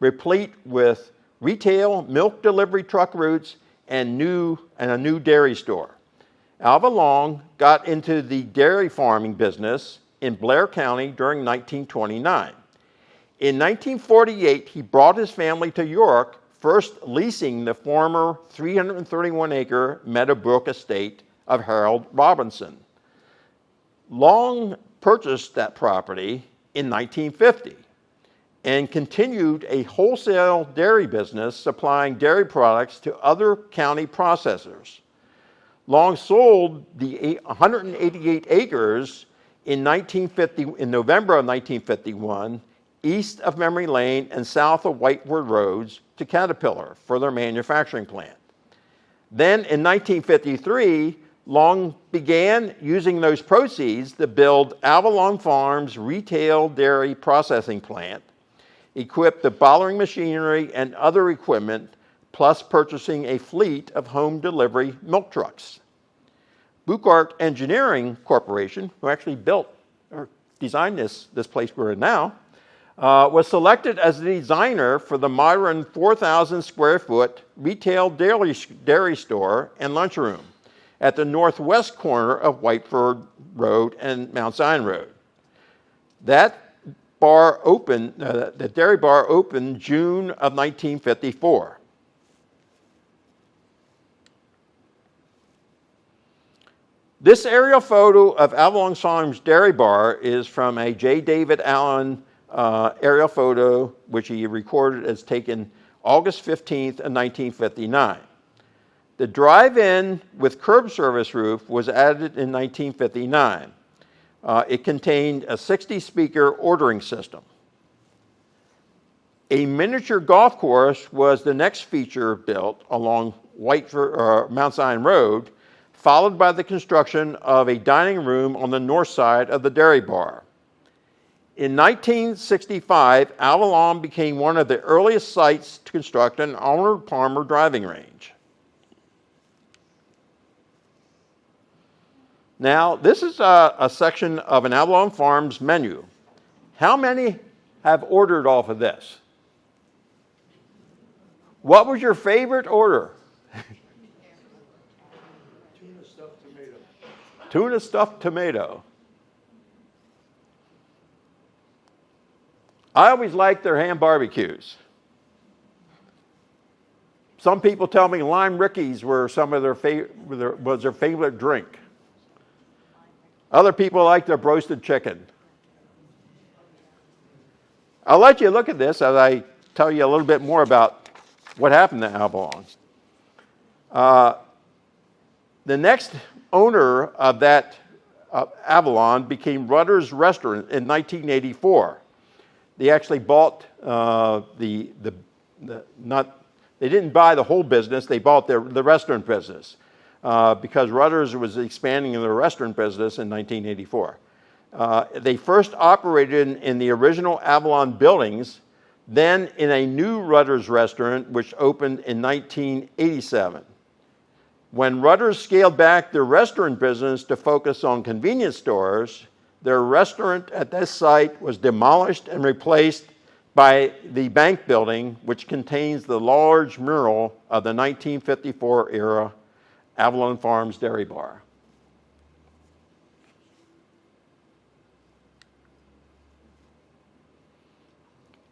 replete with retail milk delivery truck routes and a new dairy store. Alva Long got into the dairy farming business in Blair County during 1929. In 1948, he brought his family to York first leasing the former 331-acre Meadowbrook estate of Harold Robinson. Long purchased that property in 1950 and continued a wholesale dairy business supplying dairy products to other county processors. Long sold the 188 acres in November of 1951, east of Memory Lane and south of Whiteford Roads to Caterpillar for their manufacturing plant. Then in 1953, Long began using those proceeds to build Avalon Farms retail dairy processing plant, equipped with bottling machinery and other equipment, plus purchasing a fleet of home delivery milk trucks. Buchart Engineering Corporation, who actually built or designed this place we're in now, was selected as the designer for the modern 4,000 square foot retail dairy store and lunchroom at the northwest corner of Whiteford Road and Mount Zion Road. That bar opened, the dairy bar opened June of 1954. This aerial photo of Avalon Farms Dairy Bar is from a J. David Allen aerial photo, which he recorded as taken August 15th of 1959. The drive-in with curb service roof was added in 1959. It contained a 60-speaker ordering system. A miniature golf course was the next feature built along Mount Zion Road, followed by the construction of a dining room on the north side of the dairy bar. In 1965, Avalon became one of the earliest sites to construct an Arnold Palmer driving range. Now, this is a section of an Avalon Farms menu. How many have ordered off of this? What was your favorite order? Tuna stuffed tomato. Tuna stuffed tomato. I always liked their ham barbecues. Some people tell me lime rickeys were was their favorite drink. Other people like their roasted chicken. I'll let you look at this as I tell you a little bit more about what happened to Avalon. The next owner of that Avalon became Rutter's Restaurant in 1984. They actually bought they didn't buy the whole business, they bought the restaurant business because Rutter's was expanding in the restaurant business in 1984. They first operated in the original Avalon buildings, then in a new Rutter's Restaurant, which opened in 1987. When Rutter's scaled back their restaurant business to focus on convenience stores, their restaurant at this site was demolished and replaced by the bank building, which contains the large mural of the 1954 era Avalon Farms Dairy Bar.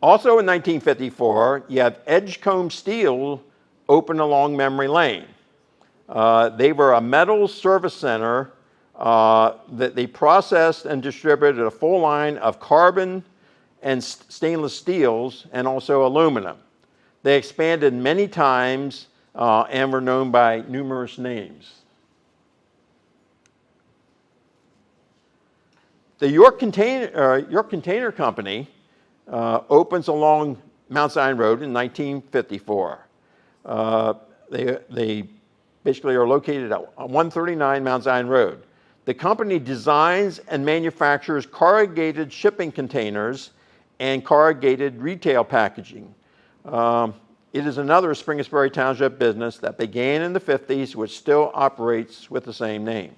Also in 1954, you have Edgecombe Steel open along Memory Lane. They were a metals service center that they processed and distributed a full line of carbon and stainless steels and also aluminum. They expanded many times and were known by numerous names. The York Container Company opens along Mount Zion Road in 1954. They basically are located at 139 Mount Zion Road. The company designs and manufactures corrugated shipping containers and corrugated retail packaging. It is another Springettsbury Township business that began in the 50s, which still operates with the same name.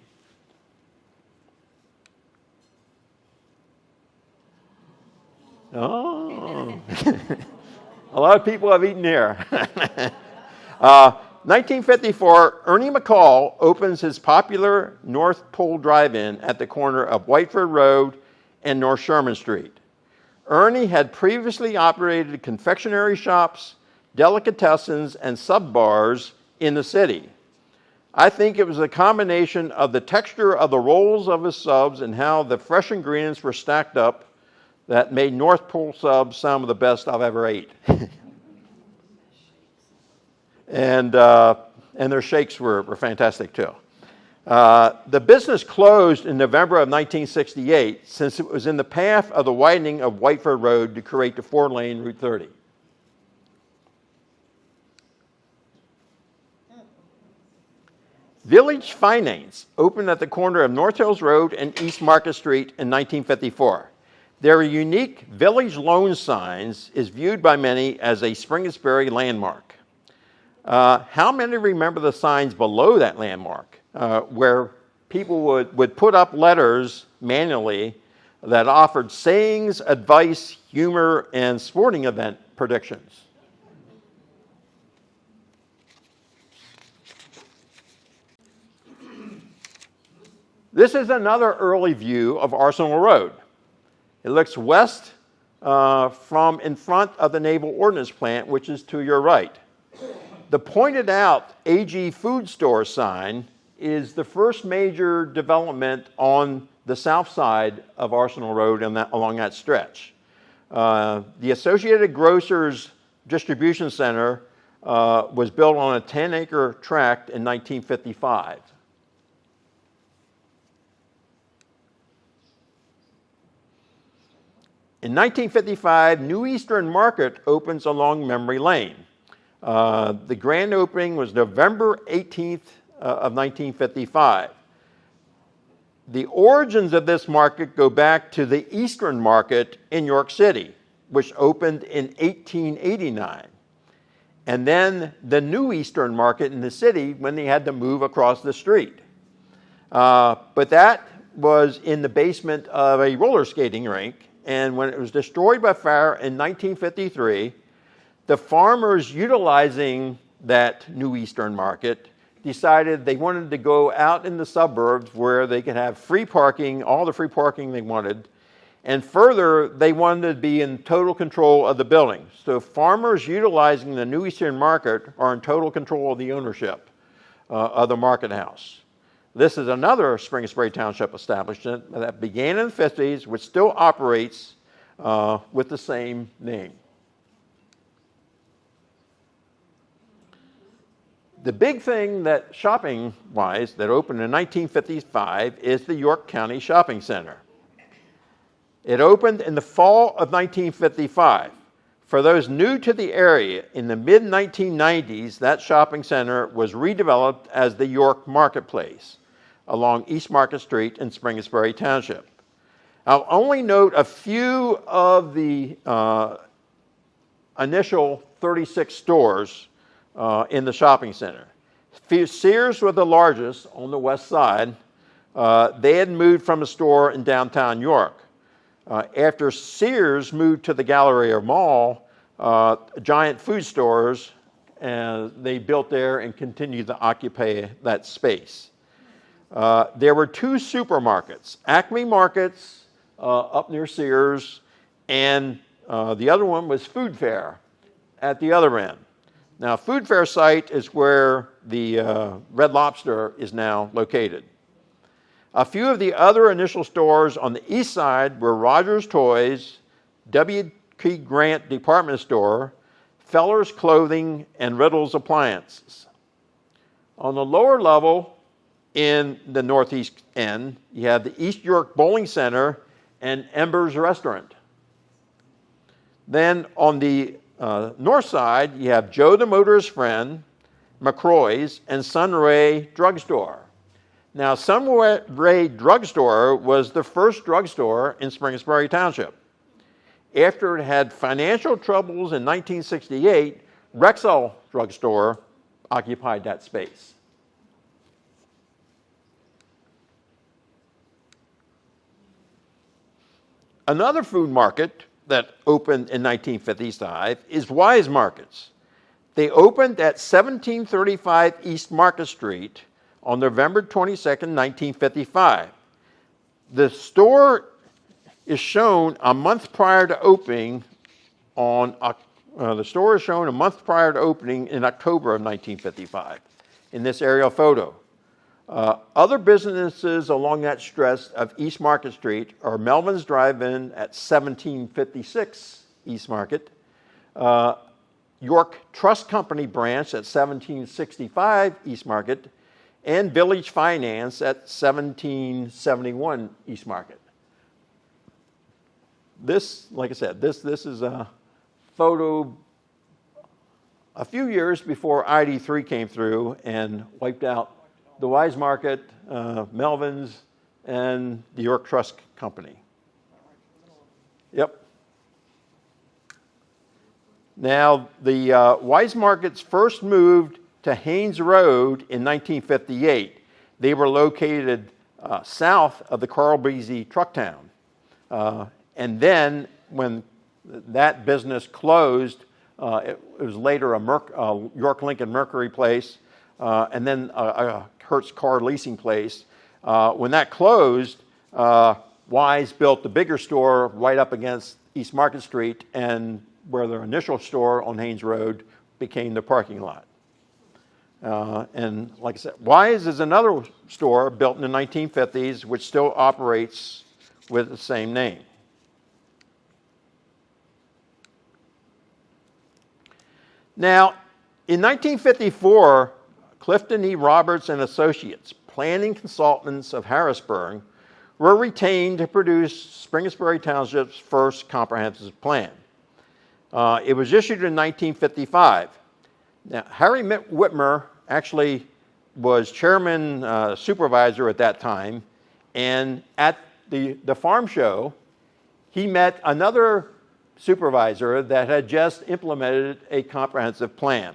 Oh, a lot of people have eaten here. 1954, Ernie McCall opens his popular North Pole Drive-In at the corner of Whiteford Road and North Sherman Street. Ernie had previously operated confectionery shops, delicatessens, and sub-bars in the city. I think it was a combination of the texture of the rolls of his subs and how the fresh ingredients were stacked up that made North Pole subs some of the best I've ever ate. And their shakes were fantastic too. The business closed in November of 1968 since it was in the path of the widening of Whiteford Road to create the 4-lane Route 30. Village Finance opened at the corner of North Hills Road and East Market Street in 1954. Their unique village loan signs is viewed by many as a Springettsbury landmark. How many remember the signs below that landmark where people would put up letters manually that offered sayings, advice, humor, and sporting event predictions? This is another early view of Arsenal Road. It looks west from in front of the Naval Ordnance Plant, which is to your right. The pointed out AG Food Store sign is the first major development on the south side of Arsenal Road and along that stretch. The Associated Grocers Distribution Center was built on a 10-acre tract in 1955. In 1955, New Eastern Market opens along Memory Lane. The grand opening was November 18th of 1955. The origins of this market go back to the Eastern Market in York City, which opened in 1889. And then the New Eastern Market in the city when they had to move across the street. But that was in the basement of a roller skating rink. And when it was destroyed by fire in 1953, the farmers utilizing that New Eastern Market decided they wanted to go out in the suburbs where they could have free parking, all the free parking they wanted. And further, they wanted to be in total control of the building. So farmers utilizing the New Eastern Market are in total control of the ownership of the market house. This is another Springettsbury Township establishment that began in the 50s, which still operates with the same name. The big thing that shopping-wise that opened in 1955 is the York County Shopping Center. It opened in the fall of 1955. For those new to the area, in the mid-1990s, that shopping center was redeveloped as the York Marketplace along East Market Street in Springettsbury Township. I'll only note a few of the initial 36 stores in the shopping center. Sears was the largest on the west side. They had moved from a store in downtown York. After Sears moved to the Galleria Mall, giant food stores, and they built there and continued to occupy that space. There were two supermarkets, Acme Markets up near Sears, and the other one was Food Fair at the other end. Now, Food Fair site is where the Red Lobster is now located. A few of the other initial stores on the east side were Rogers Toys, W.K. Grant Department Store, Feller's Clothing, and Riddle's Appliances. On the lower level, in the northeast end, you have the East York Bowling Center and Ember's Restaurant. Then on the north side, you have Joe the Motorist Friend, McCroy's, and Sunray Drugstore. Now, Sunray Drugstore was the first drugstore in Springettsbury Township. After it had financial troubles in 1968, Rexall Drugstore occupied that space. Another food market that opened in 1955 is Wise Markets. They opened at 1735 East Market Street on November 22nd, 1955. The store is shown a month prior to opening on The store is shown a month prior to opening in October of 1955 in this aerial photo. Other businesses along that stretch of East Market Street are Melvin's Drive-In at 1756 East Market, York Trust Company branch at 1765 East Market, and Village Finance at 1771 East Market. This, like I said, this is a photo a few years before ID3 came through and wiped out the Wise Market, Melvin's, and the York Trust Company. Yep. Now, the Wise Markets first moved to Haynes Road in 1958. They were located south of the Carl Breezy Truck Town. And then when that business closed, it was later a York Lincoln Mercury place, and then a Hertz car leasing place. When that closed, Wise built the bigger store right up against East Market Street, and where their initial store on Haynes Road became the parking lot. And like I said, Wise is another store built in the 1950s, which still operates with the same name. Now, in 1954, Clifton E. Roberts and Associates, planning consultants of Harrisburg, were retained to produce Springettsbury Township's first comprehensive plan. It was issued in 1955. Now, Harry Whitmer actually was chairman supervisor at that time, and at the farm show, he met another supervisor that had just implemented a comprehensive plan.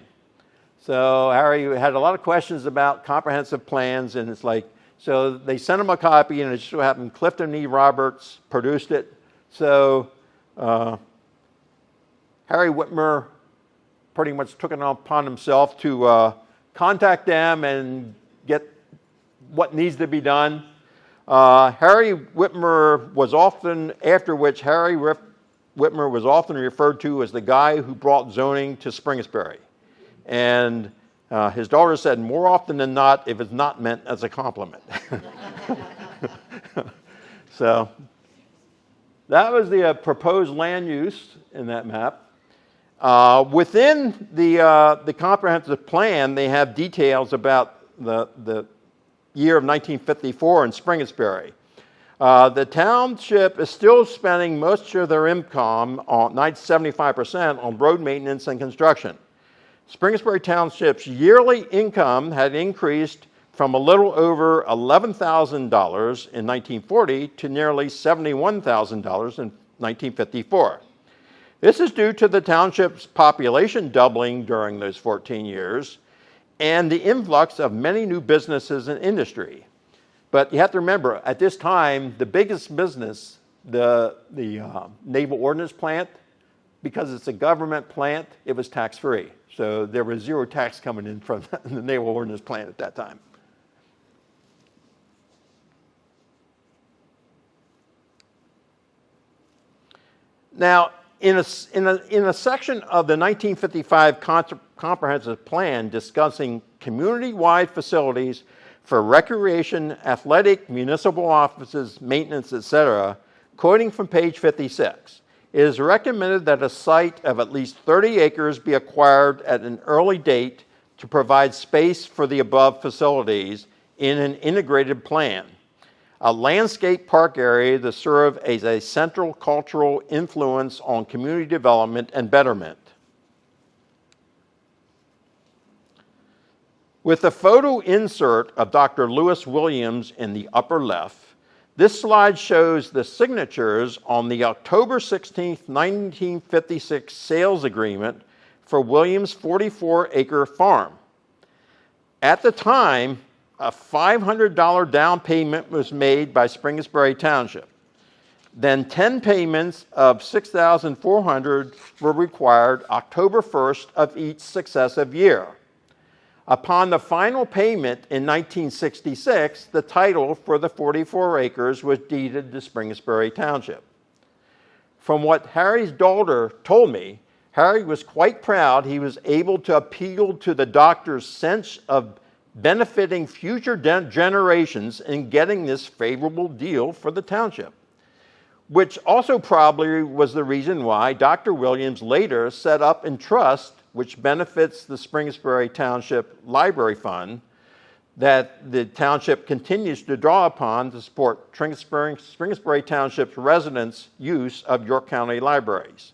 So Harry had a lot of questions about comprehensive plans, and it's like, so they sent him a copy, and it just so happened Clifton E. Roberts produced it. So Harry Whitmer pretty much took it upon himself to contact them and get what needs to be done. Harry Whitmer was often, after which Harry Whitmer was often referred to as the guy who brought zoning to Springettsbury. And his daughter said, more often than not, if it's not meant as a compliment. So that was the proposed land use in that map. Within the comprehensive plan, they have details about the year of 1954 in Springettsbury. The township is still spending most of their income, 75%, on road maintenance and construction. Springettsbury Township's yearly income had increased from a little over $11,000 in 1940 to nearly $71,000 in 1954. This is due to the township's population doubling during those 14 years and the influx of many new businesses and industry. But you have to remember, at this time, the biggest business, the Naval Ordnance Plant, because it's a government plant, it was tax-free. So there was zero tax coming in from the Naval Ordnance Plant at that time. Now, in a section of the 1955 comprehensive plan discussing community-wide facilities for recreation, athletic, municipal offices, maintenance, etc., quoting from page 56, it is recommended that a site of at least 30 acres be acquired at an early date to provide space for the above facilities in an integrated plan. A landscape park area to serve as a central cultural influence on community development and betterment. With the photo insert of Dr. Lewis Williams in the upper left, this slide shows the signatures on the October 16, 1956 sales agreement for Williams' 44-acre farm. At the time, a $500 down payment was made by Springettsbury Township. Then 10 payments of $6,400 were required October 1st of each successive year. Upon the final payment in 1966, the title for the 44 acres was deeded to Springettsbury Township. From what Harry's daughter told me, Harry was quite proud he was able to appeal to the doctor's sense of benefiting future generations in getting this favorable deal for the township, which also probably was the reason why Dr. Williams later set up a trust which benefits the Springettsbury Township Library Fund that the township continues to draw upon to support Springettsbury Township's residents' use of York County libraries.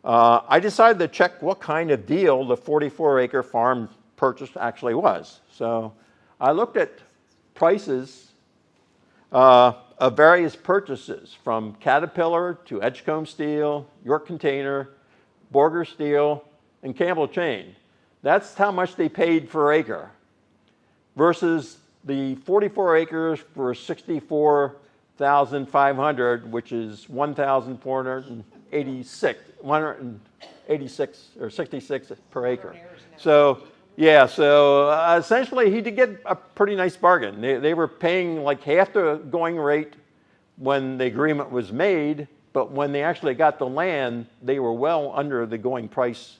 I decided to check what kind of deal the 44-acre farm purchase actually was. So I looked at prices of various purchases, from Caterpillar to Edgecombe Steel, York Container, Borger Steel, and Campbell Chain. That's how much they paid per acre, versus the 44 acres for $64,500, which is 186 or 66 per acre. So yeah, so essentially he did get a pretty nice bargain. They were paying like half the going rate when the agreement was made, but when they actually got the land, they were well under the going price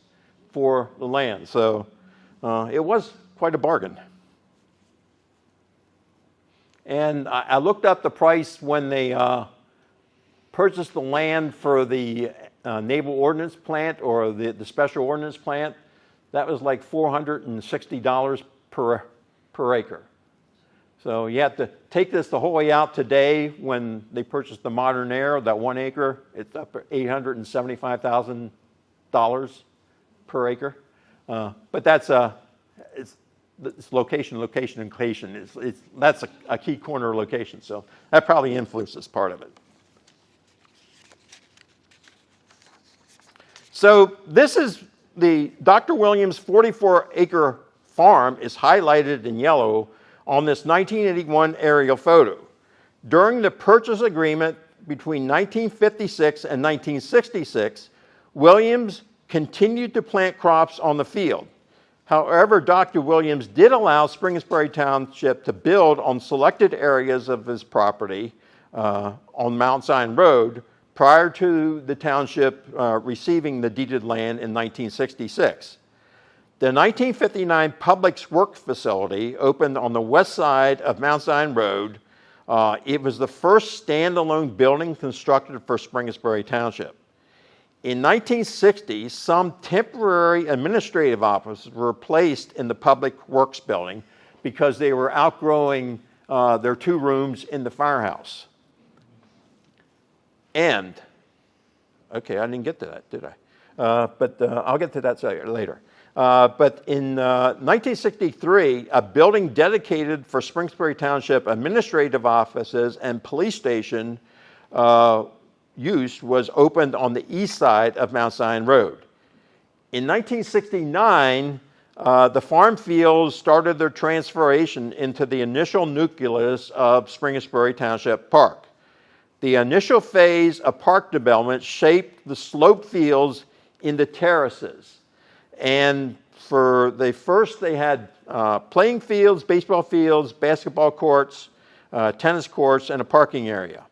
for the land. So it was quite a bargain. And I looked up the price when they purchased the land for the Naval Ordnance Plant, or the Special Ordnance Plant. That was like $460 per acre. So you have to take this the whole way out today. When they purchased the Modern Air, that 1 acre, it's up at $875,000 per acre. But that's it's location. That's a key corner location. So that probably influences part of it. So this is the Dr. Williams 44-acre farm is highlighted in yellow on this 1981 aerial photo. During the purchase agreement between 1956 and 1966, Williams continued to plant crops on the field. However, Dr. Williams did allow Springettsbury Township to build on selected areas of his property on Mount Zion Road prior to the township receiving the deeded land in 1966. The 1959 Public Works Facility opened on the west side of Mount Zion Road. It was the first standalone building constructed for Springettsbury Township. In 1960, some temporary administrative offices were placed in the Public Works building because they were outgrowing their 2 rooms in the firehouse. And, okay, I didn't get to that, did I? But I'll get to that later. But in 1963, a building dedicated for Springettsbury Township administrative offices and police station use was opened on the east side of Mount Zion Road. In 1969, the farm fields started their transformation into the initial nucleus of Springettsbury Township Park. The initial phase of park development shaped the sloped fields into terraces. And for the first, they had playing fields, baseball fields, basketball courts, tennis courts, and a parking area.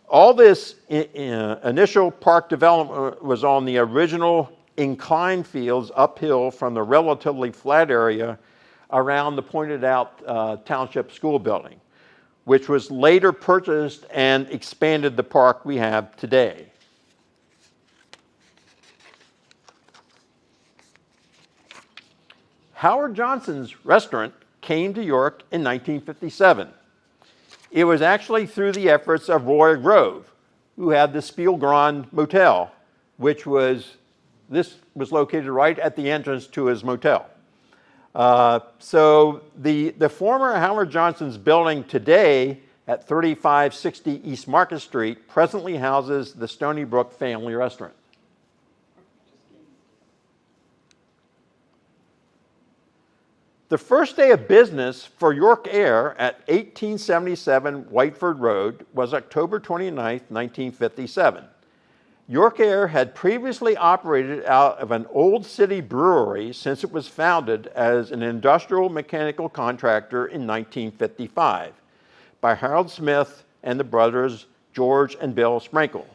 All this initial park development was on the original inclined fields uphill from the relatively flat area around the pointed out township school building, which was later purchased and expanded the park we have today. Howard Johnson's restaurant came to York in 1957. It was actually through the efforts of Roy Grove, who had the Spielgrund Motel, which was located right at the entrance to his motel. So the former Howard Johnson's building today at 3560 East Market Street presently houses the Stony Brook Family Restaurant. The first day of business for York Air at 1877 Whiteford Road was October 29, 1957. York Air had previously operated out of an Old City brewery since it was founded as an industrial mechanical contractor in 1955 by Harold Smith and the brothers George and Bill Sprinkle.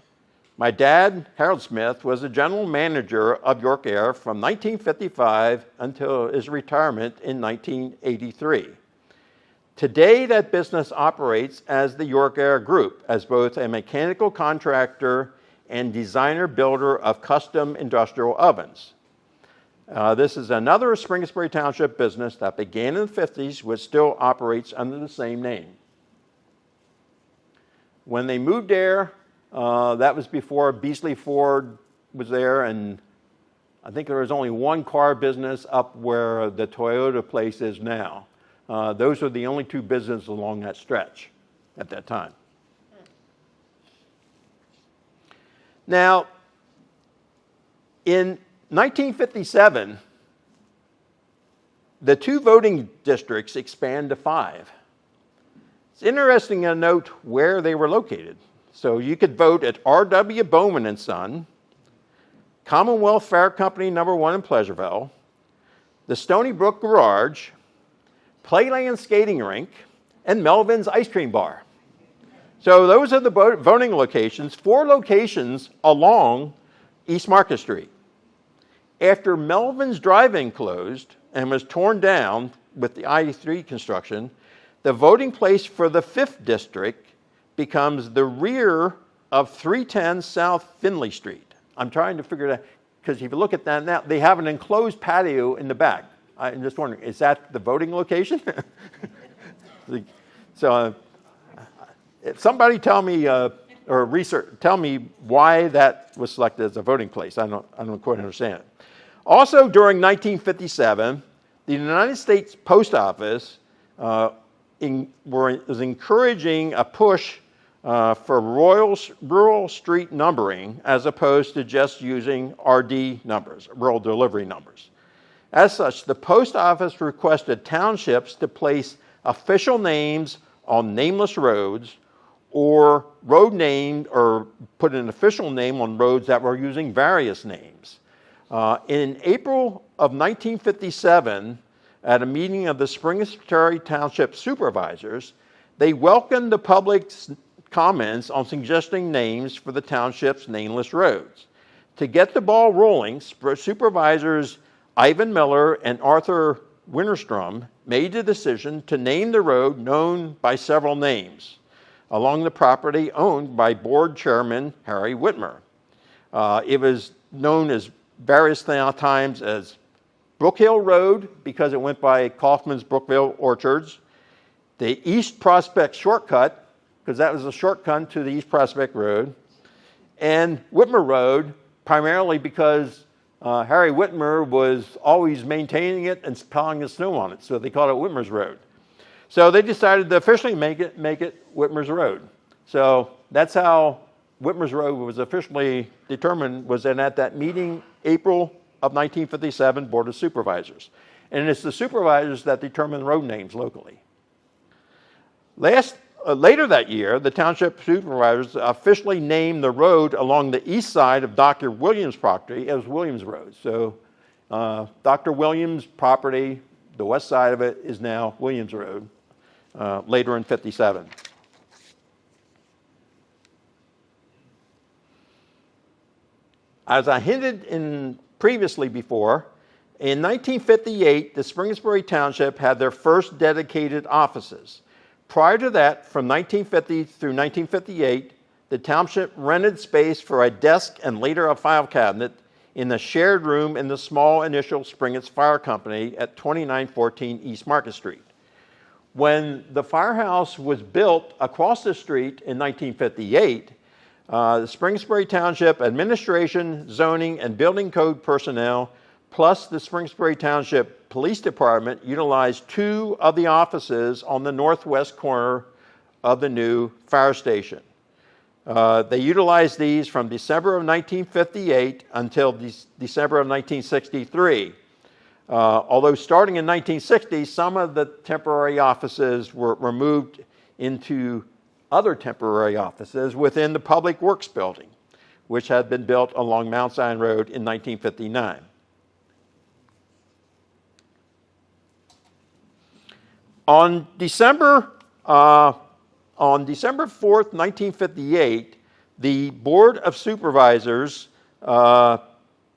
My dad, Harold Smith, was the general manager of York Air from 1955 until his retirement in 1983. Today, that business operates as the York Air Group, as both a mechanical contractor and designer builder of custom industrial ovens. This is another Springettsbury Township business that began in the 50s, which still operates under the same name. When they moved there, that was before Beasley Ford was there, and I think there was only one car business up where the Toyota place is now. Those were the only two businesses along that stretch at that time. Now, in 1957, the two voting districts expand to 5. It's interesting to note where they were located. So you could vote at R.W. Bowman and Son, Commonwealth Fair Company No. 1 in Pleasureville, the Stony Brook Garage, Playland Skating Rink, and Melvin's Ice Cream Bar. So those are the voting locations, 4 locations along East Market Street. After Melvin's Drive-In closed and was torn down with the I-3 construction, the voting place for the 5th district becomes the rear of 310 South Finley Street. I'm trying to figure that, because if you look at that now, they have an enclosed patio in the back. I'm just wondering, is that the voting location? So if somebody tell me, or research, tell me why that was selected as a voting place. I don't quite understand it. Also, during 1957, the United States Post Office was encouraging a push for rural street numbering as opposed to just using RD numbers, rural delivery numbers. As such, the post office requested townships to place official names on nameless roads or road name, or put an official name on roads that were using various names. In April of 1957, at a meeting of the Springettsbury Township supervisors, they welcomed the public's comments on suggesting names for the township's nameless roads. To get the ball rolling, supervisors Ivan Miller and Arthur Winterstrom made the decision to name the road known by several names along the property owned by board chairman Harry Whitmer. It was known as various times as Brook Hill Road because it went by Kaufman's Brookville Orchards, the East Prospect Shortcut because that was a shortcut to the East Prospect Road, and Whitmer Road primarily because Harry Whitmer was always maintaining it and plowing the snow on it, so they called it Whitmer's Road. So they decided to officially make it Whitmer's Road. So that's how Whitmer's Road was officially determined, was at that meeting, April of 1957, Board of Supervisors. And it's the supervisors that determine road names locally. Later that year, the township supervisors officially named the road along the east side of Dr. Williams' property as Williams Road. So Dr. Williams' property, the west side of it, is now Williams Road, later in 57. As I hinted in previously before, in 1958, the Springettsbury Township had their first dedicated offices. Prior to that, from 1950 through 1958, the township rented space for a desk and later a file cabinet in the shared room in the small initial Springett's Fire Company at 2914 East Market Street. When the firehouse was built across the street in 1958, the Springettsbury Township administration, zoning, and building code personnel, plus the Springettsbury Township Police Department, utilized 2 of the offices on the northwest corner of the new fire station. They utilized these from December of 1958 until December of 1963. Although starting in 1960, some of the temporary offices were moved into other temporary offices within the Public Works building, which had been built along Mount Zion Road in 1959. On December 4th, 1958, the Board of Supervisors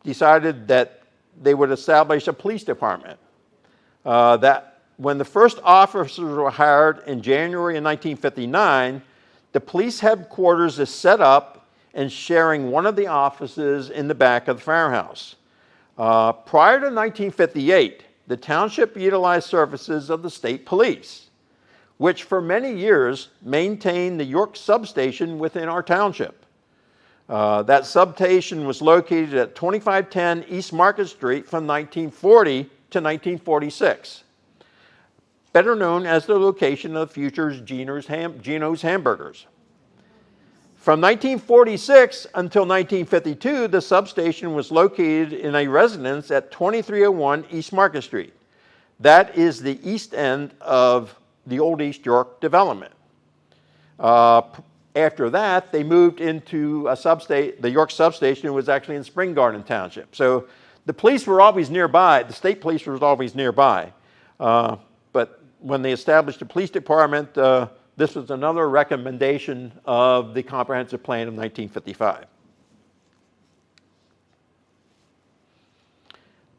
decided that they would establish a police department. That when the first officers were hired in January of 1959, the police headquarters is set up and sharing one of the offices in the back of the firehouse. Prior to 1958, the township utilized services of the state police, which for many years maintained the York substation within our township. That substation was located at 2510 East Market Street from 1940 to 1946, better known as the location of future's Geno's Hamburgers. From 1946 until 1952, the substation was located in a residence at 2301 East Market Street. That is the east end of the old East York development. After that, they moved into the York substation was actually in Spring Garden Township. So the police were always nearby. The state police was always nearby. But when they established the police department, this was another recommendation of the comprehensive plan of 1955.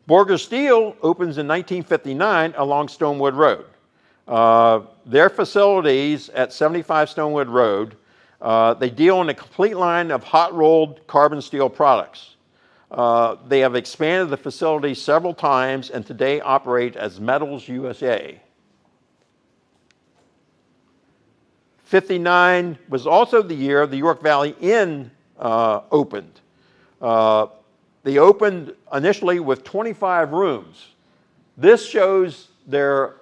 Borger Steel opens in 1959 along Stonewood Road. Their facilities at 75 Stonewood Road, they deal in a complete line of hot-rolled carbon steel products. They have expanded the facility several times and today operate as Metals USA. 59 was also the year the York Valley Inn opened. They opened initially with 25 rooms. This shows their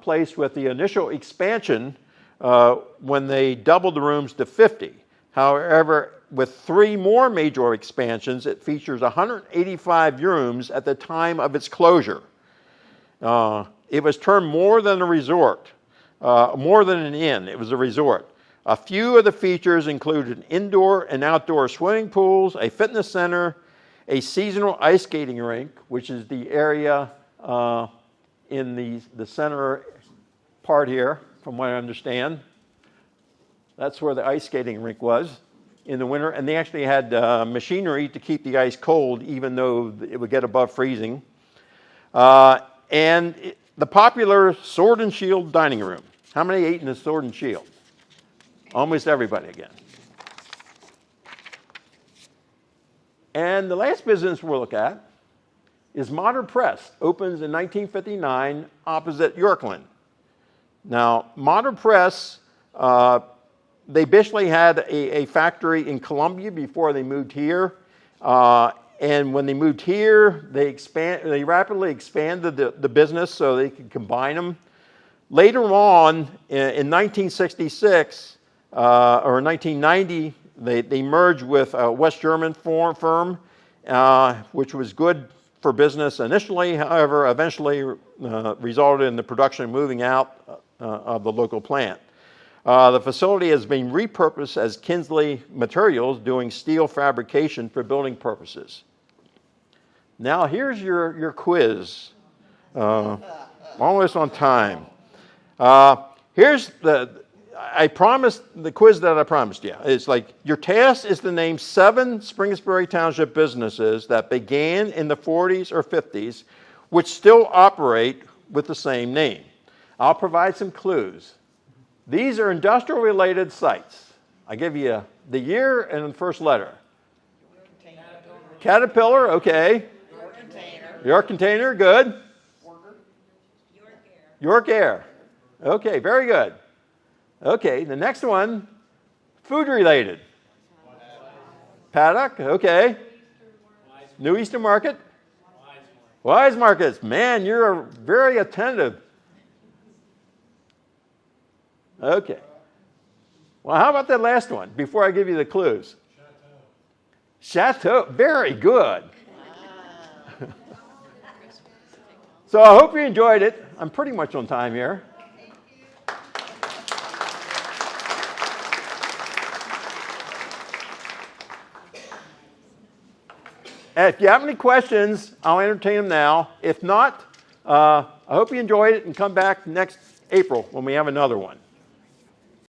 place with the initial expansion when they doubled the rooms to 50. However, with 3 more major expansions, it features 185 rooms at the time of its closure. It was termed more than a resort. More than an inn, it was a resort. A few of the features included indoor and outdoor swimming pools, a fitness center, a seasonal ice skating rink, which is the area in the center part here, from what I understand. That's where the ice skating rink was in the winter, and they actually had machinery to keep the ice cold, even though it would get above freezing. The popular Sword and Shield dining room. How many ate in the Sword and Shield? Almost everybody again. And the last business we'll look at is Modern Press. Opens in 1959 opposite Yorkland. Now, Modern Press, they basically had a factory in Columbia before they moved here. And when they moved here, they rapidly expanded the business so they could combine them. Later on, in 1966 or 1990, they merged with a West German firm, which was good for business initially. However, eventually resulted in the production moving out of the local plant. The facility has been repurposed as Kinsley Materials, doing steel fabrication for building purposes. Now here's your quiz. Almost on time. I promised the quiz that I promised you. It's like your task is to name 7 Springettsbury Township businesses that began in the 40s or 50s, which still operate with the same name. I'll provide some clues. These are industrial-related sites. I give you the year and the first letter. Caterpillar, okay. York Container, good. York Air. Okay, very good. Okay, the next one, food-related. Paddock, okay. New Eastern Market. Wise Markets. Man, you're very attentive. Okay. Well, how about that last one before I give you the clues? Chateau. Very good. So I hope you enjoyed it. I'm pretty much on time here. And if you have any questions, I'll entertain them now. If not, I hope you enjoyed it and come back next April when we have another one.